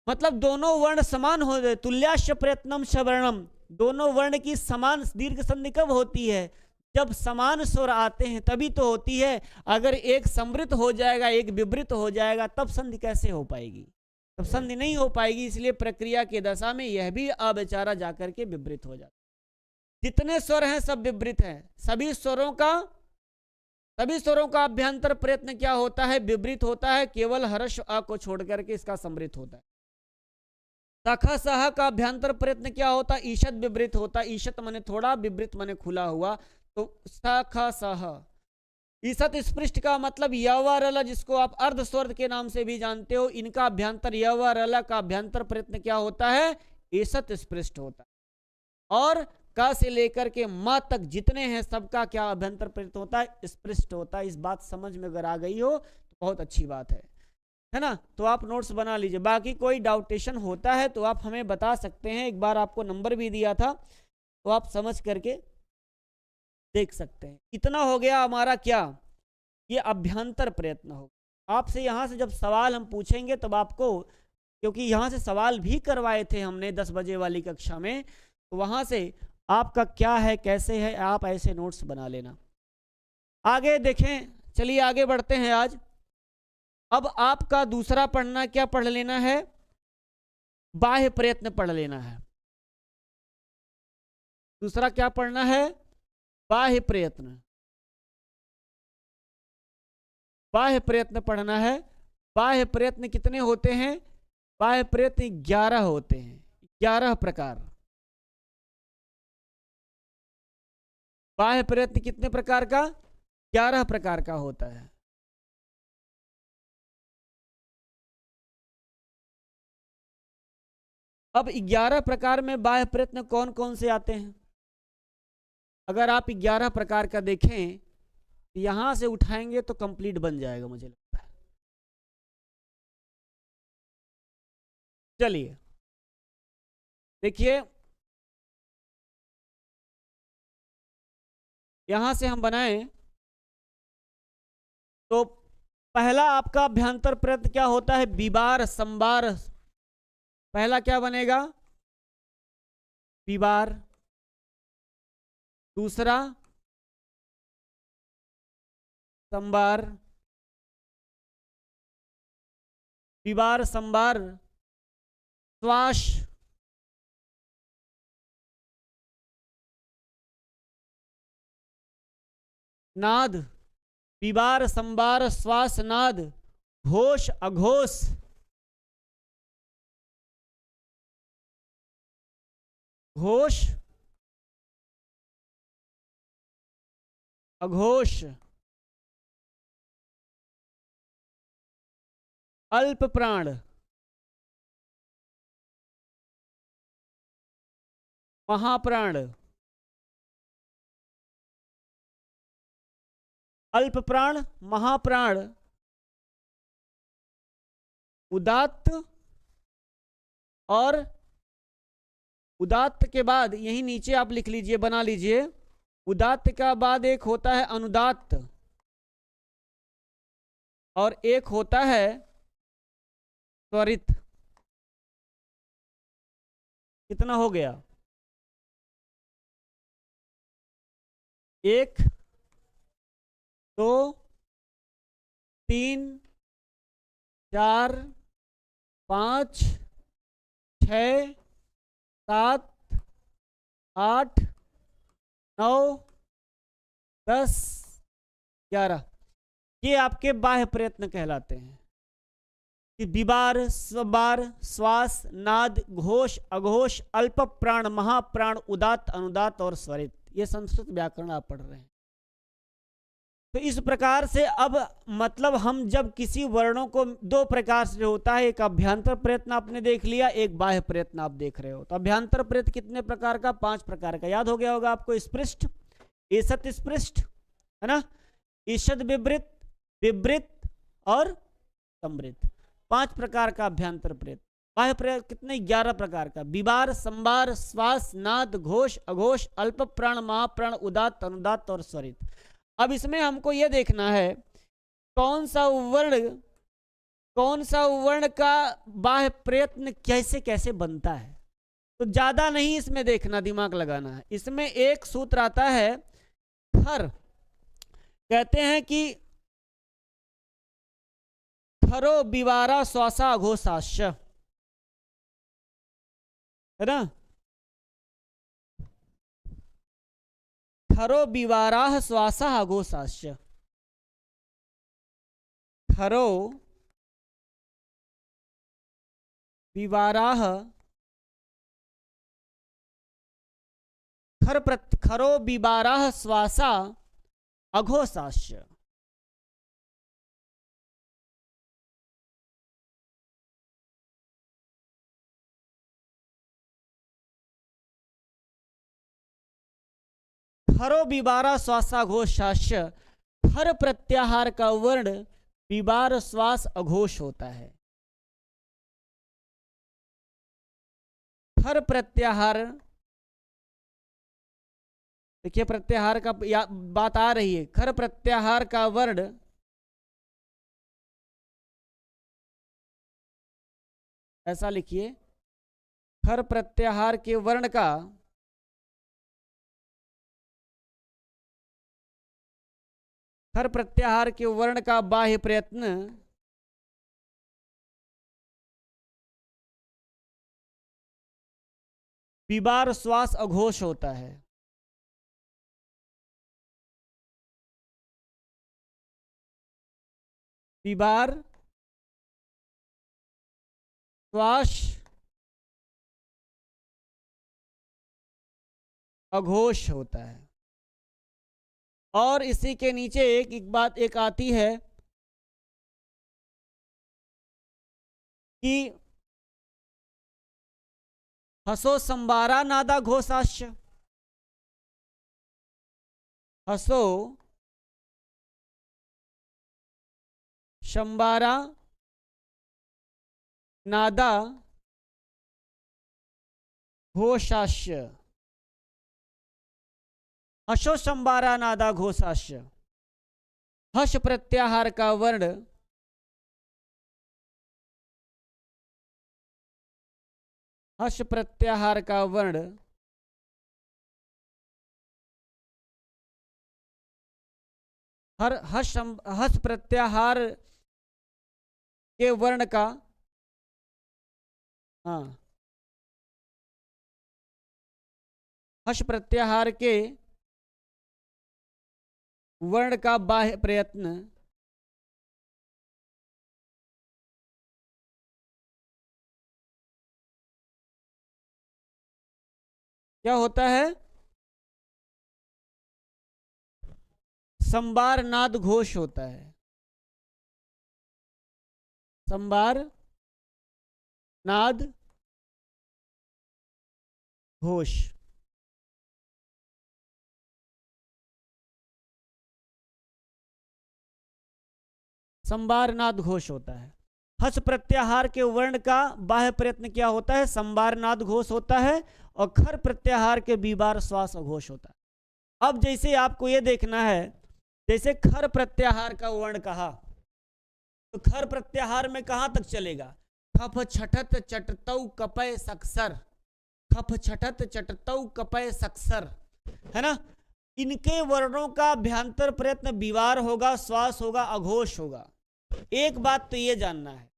Speaker 1: मतलब दोनों वर्ण समान हो जाए। तुल्याश्च प्रयत्नम सवर्णम, दोनों वर्ण की समान दीर्घ संधि कब होती है? जब समान स्वर आते हैं तभी तो होती है। अगर एक समृद्ध हो जाएगा एक विवृत हो जाएगा तब संधि कैसे हो पाएगी? तब संधि नहीं हो पाएगी। इसलिए प्रक्रिया की दशा में यह भी अबेचारा जाकर के विवृत हो जाता है। जितने स्वर हैं सब विवृत हैं। सभी स्वरों का अभ्यंतर प्रयत्न क्या होता है? विवृत होता है। केवल ह्रस्व अ को छोड़ करके इसका समृद्ध होता है। सख सह का अभ्यंतर प्रयत्न क्या होता है? ईषद विवृत होता है। ईषद माने थोड़ा, विवृत माने खुला हुआ, तो सख सह। ईषद स्पृष्ट का मतलब यवरल, जिसको आप अर्ध स्वर के नाम से भी जानते हो। इनका अभ्यंतर यवरल का अभ्यंतर प्रयत्न क्या होता है? ईषद स्पृष्ट होता है। और क से लेकर के म तक जितने हैं सबका क्या अभ्यंतर प्रयत्न होता है? स्पृष्ट होता है। इस बात समझ में अगर आ गई हो तो बहुत अच्छी बात है ना। तो आप नोट्स बना लीजिए। बाकी कोई डाउटेशन होता है तो आप हमें बता सकते हैं। एक बार आपको नंबर भी दिया था तो आप समझ करके देख सकते हैं। इतना हो गया हमारा क्या, ये अभ्यंतर प्रयत्न हो। आपसे यहाँ से जब सवाल हम पूछेंगे तब आपको, क्योंकि यहाँ से सवाल भी करवाए थे हमने 10 बजे वाली कक्षा में, तो वहाँ से आपका क्या है कैसे है आप ऐसे नोट्स बना लेना। आगे देखें, चलिए आगे बढ़ते हैं। आज अब आपका दूसरा पढ़ना क्या पढ़ लेना है? बाह्य प्रयत्न पढ़ लेना है। दूसरा क्या पढ़ना है? बाह्य प्रयत्न। बाह्य प्रयत्न पढ़ना है। बाह्य प्रयत्न कितने होते हैं? बाह्य प्रयत्न 11 होते हैं, 11 प्रकार। बाह्य प्रयत्न कितने प्रकार का? 11 प्रकार का होता है। अब 11 प्रकार में बाह्य प्रयत्न कौन कौन से आते हैं? अगर आप 11 प्रकार का देखें, यहां से उठाएंगे तो कंप्लीट बन जाएगा मुझे लगता है। चलिए देखिए, यहां से हम बनाएं तो पहला आपका अभ्यंतर प्रयत्न क्या होता है? विवार संवार। पहला क्या बनेगा? विवार। दूसरा संवार। विवार संवार श्वास। नाद। विवार संवार श्वास नाद घोष अघोष, घोष अघोष, अल्प प्राण, महाप्राण, अल्प प्राण, महाप्राण, उदात्त, और उदात्त के बाद यही नीचे आप लिख लीजिए, बना लीजिए, उदात्त का बाद एक होता है अनुदात्त और एक होता है त्वरित। कितना हो गया? 1 2 3 4 5 6 7 8 9 10 11, ये आपके बाह्य प्रयत्न कहलाते हैं। कि विबार, स्वबार, श्वास, नाद, घोष, अघोष, अल्प प्राण, महाप्राण, उदात्त, अनुदात्त और स्वरित, ये संस्कृत व्याकरण आप पढ़ रहे हैं। तो इस प्रकार से अब मतलब हम जब किसी वर्णों को दो प्रकार से होता है, एक अभ्यंतर प्रयत्न आपने देख लिया, एक बाह्य प्रयत्न आप देख रहे हो। तो अभ्यंतर प्रयत्न कितने प्रकार का? 5 प्रकार का। याद हो गया होगा आपको, स्पृष्ट, ईषत स्पृष्ट, है ना, ईषद विवृत, विवृत और समृत, 5 प्रकार का अभ्यंतर प्रयत्न। बाह्य प्रयत्न कितने? 11 प्रकार का। विबार, संबार, श्वास, नाद, घोष, अघोष, अल्प प्राण, महाप्राण, उदात्त, अनुदात्त और स्वरित। अब इसमें हमको यह देखना है कौन सा वर्ण का बाह्य प्रयत्न कैसे कैसे बनता है। तो ज्यादा नहीं इसमें देखना, दिमाग लगाना है। इसमें एक सूत्र आता है खर, कहते हैं कि खरो विवारा श्वासा अघोषाश्च, है ना, खरो विवाराः श्वासाः अघोषाश्च, खरो विवाराः, खरो विवाराः श्वासा अघोषाश्च। खरो विबारा श्वासा घोषाश्च, खर प्रत्याहार का वर्ण विबार श्वास अघोष होता है। खर प्रत्याहार, देखिए प्रत्याहार का बात आ रही है। खर प्रत्याहार का वर्ण ऐसा लिखिए, खर प्रत्याहार के वर्ण का खर प्रत्याहार के वर्ण का बाह्य प्रयत्न विबार श्वास अघोष होता है। विबार श्वास अघोष होता है। और इसी के नीचे एक बात एक आती है कि हसो संबारा नादा घोषाश्च, हसो संबारा नादा घोषाश्च, हसो संबारा नादा घोषाश्च। हस प्रत्याहार का वर्ण हस प्रत्याहार का वर्ण हस प्रत्याहार के वर्ण का, हाँ, हस प्रत्याहार के वर्ण का बाह्य प्रयत्न क्या होता है? संबार नाद घोष होता है। संबार नाद घोष। संबार नाद घोष होता है। हस प्रत्याहार के वर्ण का बाह्य प्रयत्न क्या होता है? संबार नाद घोष होता है। और खर प्रत्याहार के बीबार श्वास अघोष होता है। अब जैसे आपको ये देखना है, जैसे खर प्रत्याहार का वर्ण कहा, तो खर प्रत्याहार में कहां तक चलेगा? खफ छठत चटतौ कपय सक्सर, खफ छठत चटतौ कपय सक्सर, है ना? इनके वर्णों का अभ्यंतर प्रयत्न विवार होगा, श्वास होगा, अघोष होगा। एक बात तो ये जानना है,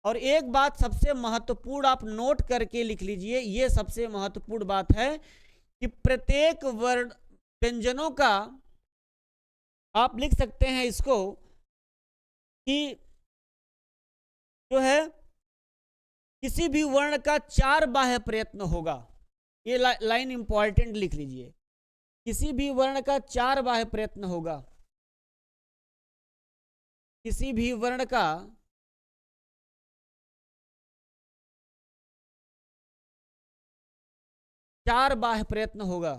Speaker 1: और एक बात सबसे महत्वपूर्ण आप नोट करके लिख लीजिए, ये सबसे महत्वपूर्ण बात है कि प्रत्येक वर्ण व्यंजनों का आप लिख सकते हैं इसको कि जो है किसी भी वर्ण का 4 बाह्य प्रयत्न होगा। ये लाइन इंपॉर्टेंट लिख लीजिए, किसी भी वर्ण का 4 बाह्य प्रयत्न होगा। किसी भी वर्ण का 4 बाह्य प्रयत्न होगा।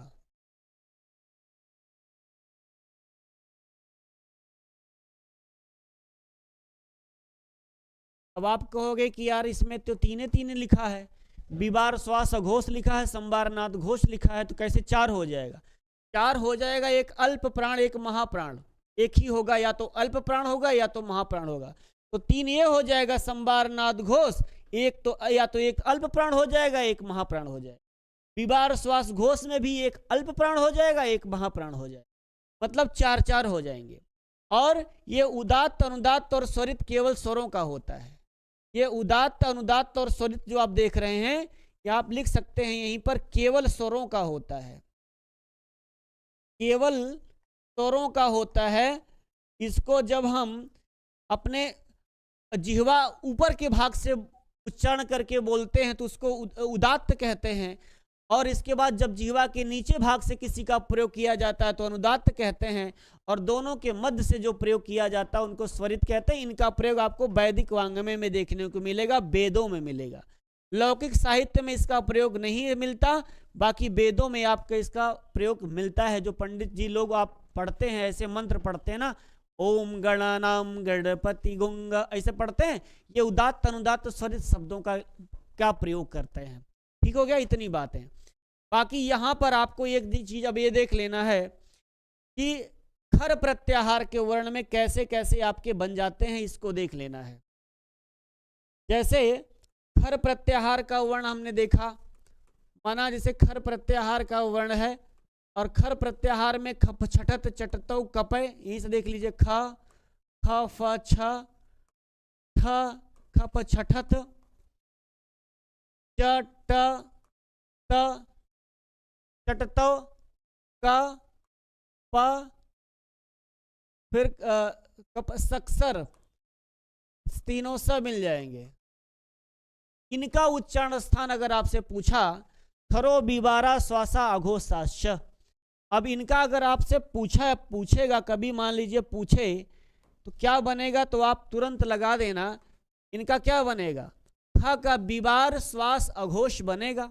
Speaker 1: अब आप कहोगे कि यार इसमें तो तीन लिखा है, विवार श्वास अघोष लिखा है, संबार नाद घोष लिखा है, तो कैसे 4 हो जाएगा? 4 हो जाएगा, एक अल्प प्राण एक महाप्राण, एक ही होगा, या तो अल्प प्राण होगा या तो महाप्राण होगा। तो 3 ये हो जाएगा संबार नाद घोष, एक तो या तो एक अल्प प्राण हो जाएगा, एक महाप्राण हो जाएगा। विवार श्वास घोष में भी एक अल्प प्राण हो जाएगा, एक महाप्राण हो जाएगा, मतलब 4 हो जाएंगे। और ये उदात्त अनुदात्त और स्वरित केवल स्वरों का होता है। ये उदात्त अनुदात्त और स्वरित जो आप देख रहे हैं, ये आप लिख सकते हैं यहीं पर, केवल स्वरों का होता है, केवल स्वरों का होता है। इसको जब हम अपने जिह्वा ऊपर के भाग से उच्चारण करके बोलते हैं तो उसको उदात्त कहते हैं, और इसके बाद जब जिह्वा के नीचे भाग से किसी का प्रयोग किया जाता है तो अनुदात्त कहते हैं, और दोनों के मध्य से जो प्रयोग किया जाता है उनको स्वरित कहते हैं। इनका प्रयोग आपको वैदिक वाङ्मय में देखने को मिलेगा, वेदों में मिलेगा। लौकिक साहित्य में इसका प्रयोग नहीं मिलता, बाकी वेदों में आपको इसका प्रयोग मिलता है। जो पंडित जी लोग आप पढ़ते हैं, ऐसे मंत्र पढ़ते हैं ना, ओम गणानाम गणपति गुंग, ऐसे पढ़ते हैं, ये उदात्त अनुदात्त स्वरित शब्दों का प्रयोग करते हैं। ठीक हो गया, इतनी बात है। बाकी यहां पर आपको एक चीज अब ये देख लेना है कि खर प्रत्याहार के वर्ण में कैसे कैसे आपके बन जाते हैं, इसको देख लेना है। जैसे खर प्रत्याहार का वर्ण हमने देखा, माना जैसे खर प्रत्याहार का वर्ण है, और खर प्रत्याहार में खप छठत चटतौ कपय, यहीं से देख लीजिए, ख ख फ छ ठ खप छठत च ट त चटतौ क प, फिर कप सक्सर, तीनों स मिल जाएंगे। इनका उच्चारण स्थान अगर आपसे पूछा, खरो बीबारा श्वासा अघोषाश्च, अब इनका अगर आपसे पूछेगा कभी, मान लीजिए पूछे, तो क्या बनेगा, तो आप तुरंत लगा देना, इनका क्या बनेगा? ख का बीबार श्वास अघोष बनेगा,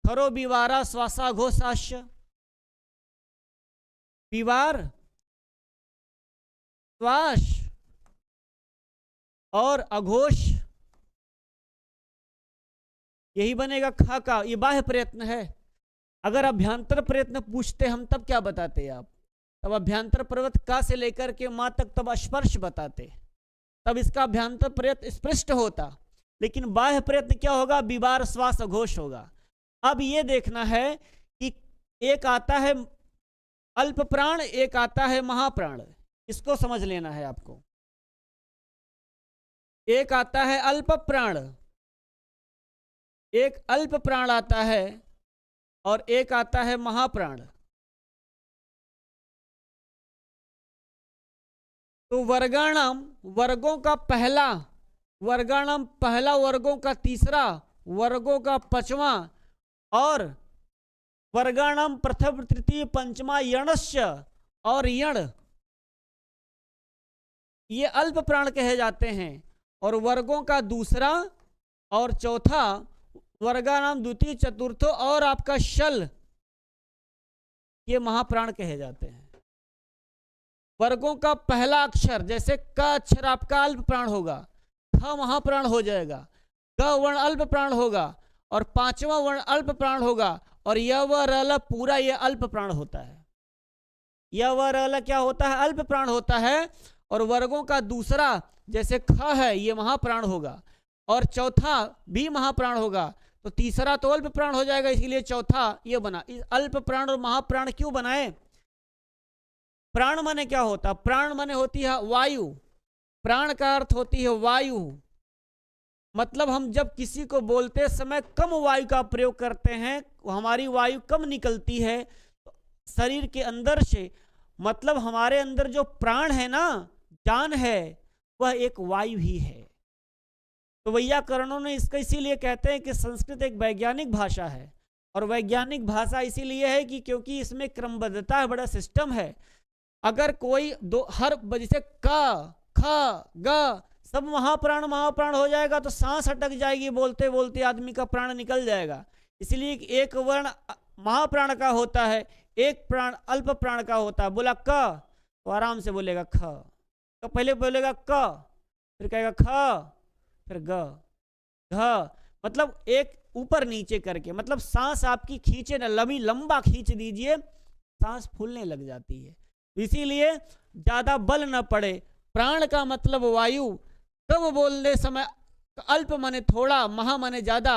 Speaker 1: खरो बीबारा श्वासा अघोषाश्च, बीबार श्वास और अघोष, यही बनेगा ख का। ये बाह्य प्रयत्न है। अगर अभ्यंतर प्रयत्न पूछते हम तब क्या बताते आप? तब अभ्यंतर प्रयत्न का से लेकर के मां तक तब स्पर्श बताते, तब इसका अभ्यंतर प्रयत्न स्पष्ट होता। लेकिन बाह्य प्रयत्न क्या होगा? विवार श्वास अघोष होगा। अब ये देखना है कि एक आता है अल्प प्राण, एक आता है महाप्राण, इसको समझ लेना है आपको। एक आता है अल्प प्राण, एक अल्प प्राण आता है, और एक आता है महाप्राण। तो वर्गाणाम, वर्गों का पहला, वर्गाणाम पहला, वर्गों का तीसरा, वर्गों का 5वां, और वर्गाणाम प्रथम तृतीय पंचमा यणस्य, और यण ये अल्प प्राण कहे जाते हैं, और वर्गों का दूसरा और चौथा, वर्गानाम द्वितीय चतुर्थो, और आपका शल, ये महाप्राण कहे जाते हैं। वर्गों का पहला अक्षर, जैसे क अक्षर आपका अल्प प्राण होगा, ख महाप्राण हो जाएगा, ग वर्ण अल्प प्राण होगा, और पांचवा वर्ण अल्प प्राण होगा, और य व र ल पूरा ये अल्प प्राण होता है। य व र ल क्या होता है? अल्प प्राण होता है। और वर्गों का दूसरा जैसे ख है, ये महाप्राण होगा, और चौथा भी महाप्राण होगा, तो तीसरा तो अल्प प्राण हो जाएगा, इसीलिए चौथा ये बना। इस अल्प प्राण और महाप्राण क्यों बनाए? प्राण माने क्या होता? प्राण माने होती है वायु, प्राण का अर्थ होती है वायु। मतलब हम जब किसी को बोलते समय कम वायु का प्रयोग करते हैं, हमारी वायु कम निकलती है शरीर के अंदर से, मतलब हमारे अंदर जो प्राण है ना, जान है, वह एक वायु ही है। तो वैयाकरणों ने इसका इसीलिए कहते हैं कि संस्कृत एक वैज्ञानिक भाषा है, और वैज्ञानिक भाषा इसीलिए है कि क्योंकि इसमें क्रमबद्धता है, बड़ा सिस्टम है। अगर कोई दो हर जैसे क ख ग सब महाप्राण महाप्राण हो जाएगा तो सांस अटक जाएगी, बोलते बोलते आदमी का प्राण निकल जाएगा। इसलिए एक वर्ण महाप्राण का होता है, एक प्राण अल्प प्राण का होता है। बोला क तो आराम से बोलेगा ख, तो पहले बोलेगा क, फिर कहेगा ख, फिर ग, घ, मतलब एक ऊपर नीचे करके, मतलब सांस आपकी खींचे ना, लंबा खींच दीजिए, सांस फूलने लग जाती है। इसीलिए ज्यादा बल न पड़े। प्राण का मतलब वायु, कब बोलने समय अल्प माने थोड़ा, महा माने ज्यादा,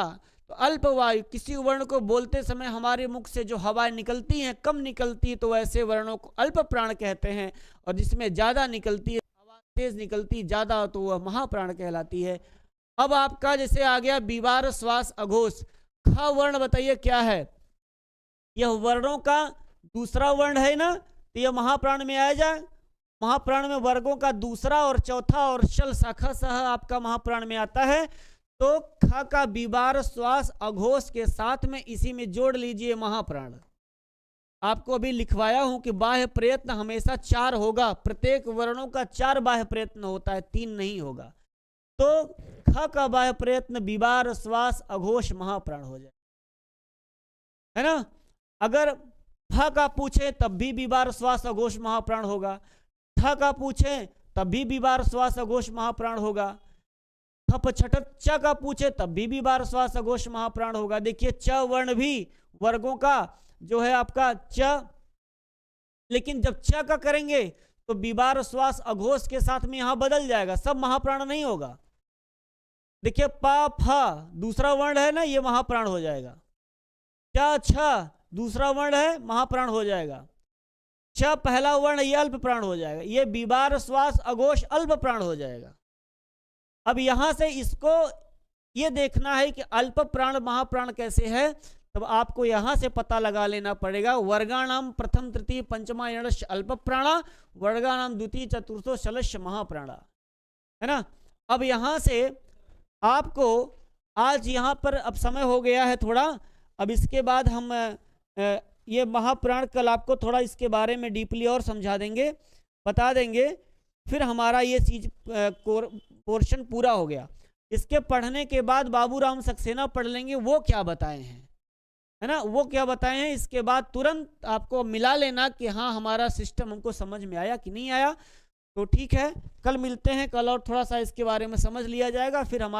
Speaker 1: तो अल्प वायु, किसी वर्ण को बोलते समय हमारे मुख से जो हवाएं निकलती हैं कम निकलती है, तो ऐसे वर्णों को अल्प प्राण कहते हैं। और जिसमें ज्यादा निकलती है, हवा तेज निकलती ज्यादा, तो वह महाप्राण कहलाती है। अब आपका जैसे आ गया विवार श्वास अघोष, ख वर्ण बताइए क्या है? यह वर्णों का दूसरा वर्ण है ना, तो यह महाप्राण में आ जाए। महाप्राण में वर्गों का दूसरा और चौथा और शल शाखा सह आपका महाप्राण में आता है। तो ख का विवार श्वास अघोष के साथ में इसी में जोड़ लीजिए महाप्राण। आपको अभी लिखवाया हूं कि बाह्य प्रयत्न हमेशा 4 होगा, प्रत्येक वर्णों का 4 बाह्य प्रयत्न होता है, 3 नहीं होगा। तो ख का बाह्य प्रयत्न विवार श्वास अघोष महाप्राण हो जाए, है ना। अगर फ का पूछे तब भी विवार श्वास अघोष महाप्राण होगा, ठ का पूछे तब भी विवार श्वास अघोष महाप्राण होगा, थप छठ च का पूछे तब भी विवार श्वास अघोष महाप्राण होगा। देखिए च वर्ण भी वर्गों का जो है आपका च, लेकिन जब च का करेंगे तो विवार श्वास अघोष के साथ में यहां बदल जाएगा, सब महाप्राण नहीं होगा। देखिए प फ दूसरा वर्ण है ना, ये महाप्राण हो जाएगा। च छ दूसरा वर्ण है, महाप्राण हो जाएगा। छ पहला वर्ण, ये अल्प प्राण हो जाएगा। ये विवार श्वास अघोष अल्प प्राण हो जाएगा। अब यहां से इसको ये देखना है कि अल्प प्राण महाप्राण कैसे है, तब आपको यहां से पता लगा लेना पड़ेगा। वर्गाणाम प्रथम तृतीय पंचमा यणस्य अल्प प्राणा, वर्गाणाम द्वितीय चतुर्थो शलस्य महाप्राणा, है ना। अब यहां से आपको आज यहां पर अब समय हो गया है थोड़ा, अब इसके बाद हम ये महाप्राण कल आपको थोड़ा इसके बारे में डीपली और समझा देंगे, बता देंगे। फिर हमारा ये चीज पोर्शन पूरा हो गया। इसके पढ़ने के बाद बाबूराम सक्सेना पढ़ लेंगे, वो क्या बताए हैं, है ना, वो क्या बताए हैं। इसके बाद तुरंत आपको मिला लेना कि हाँ हमारा सिस्टम हमको समझ में आया कि नहीं आया। तो ठीक है, कल मिलते हैं, कल और थोड़ा सा इसके बारे में समझ लिया जाएगा, फिर हमारा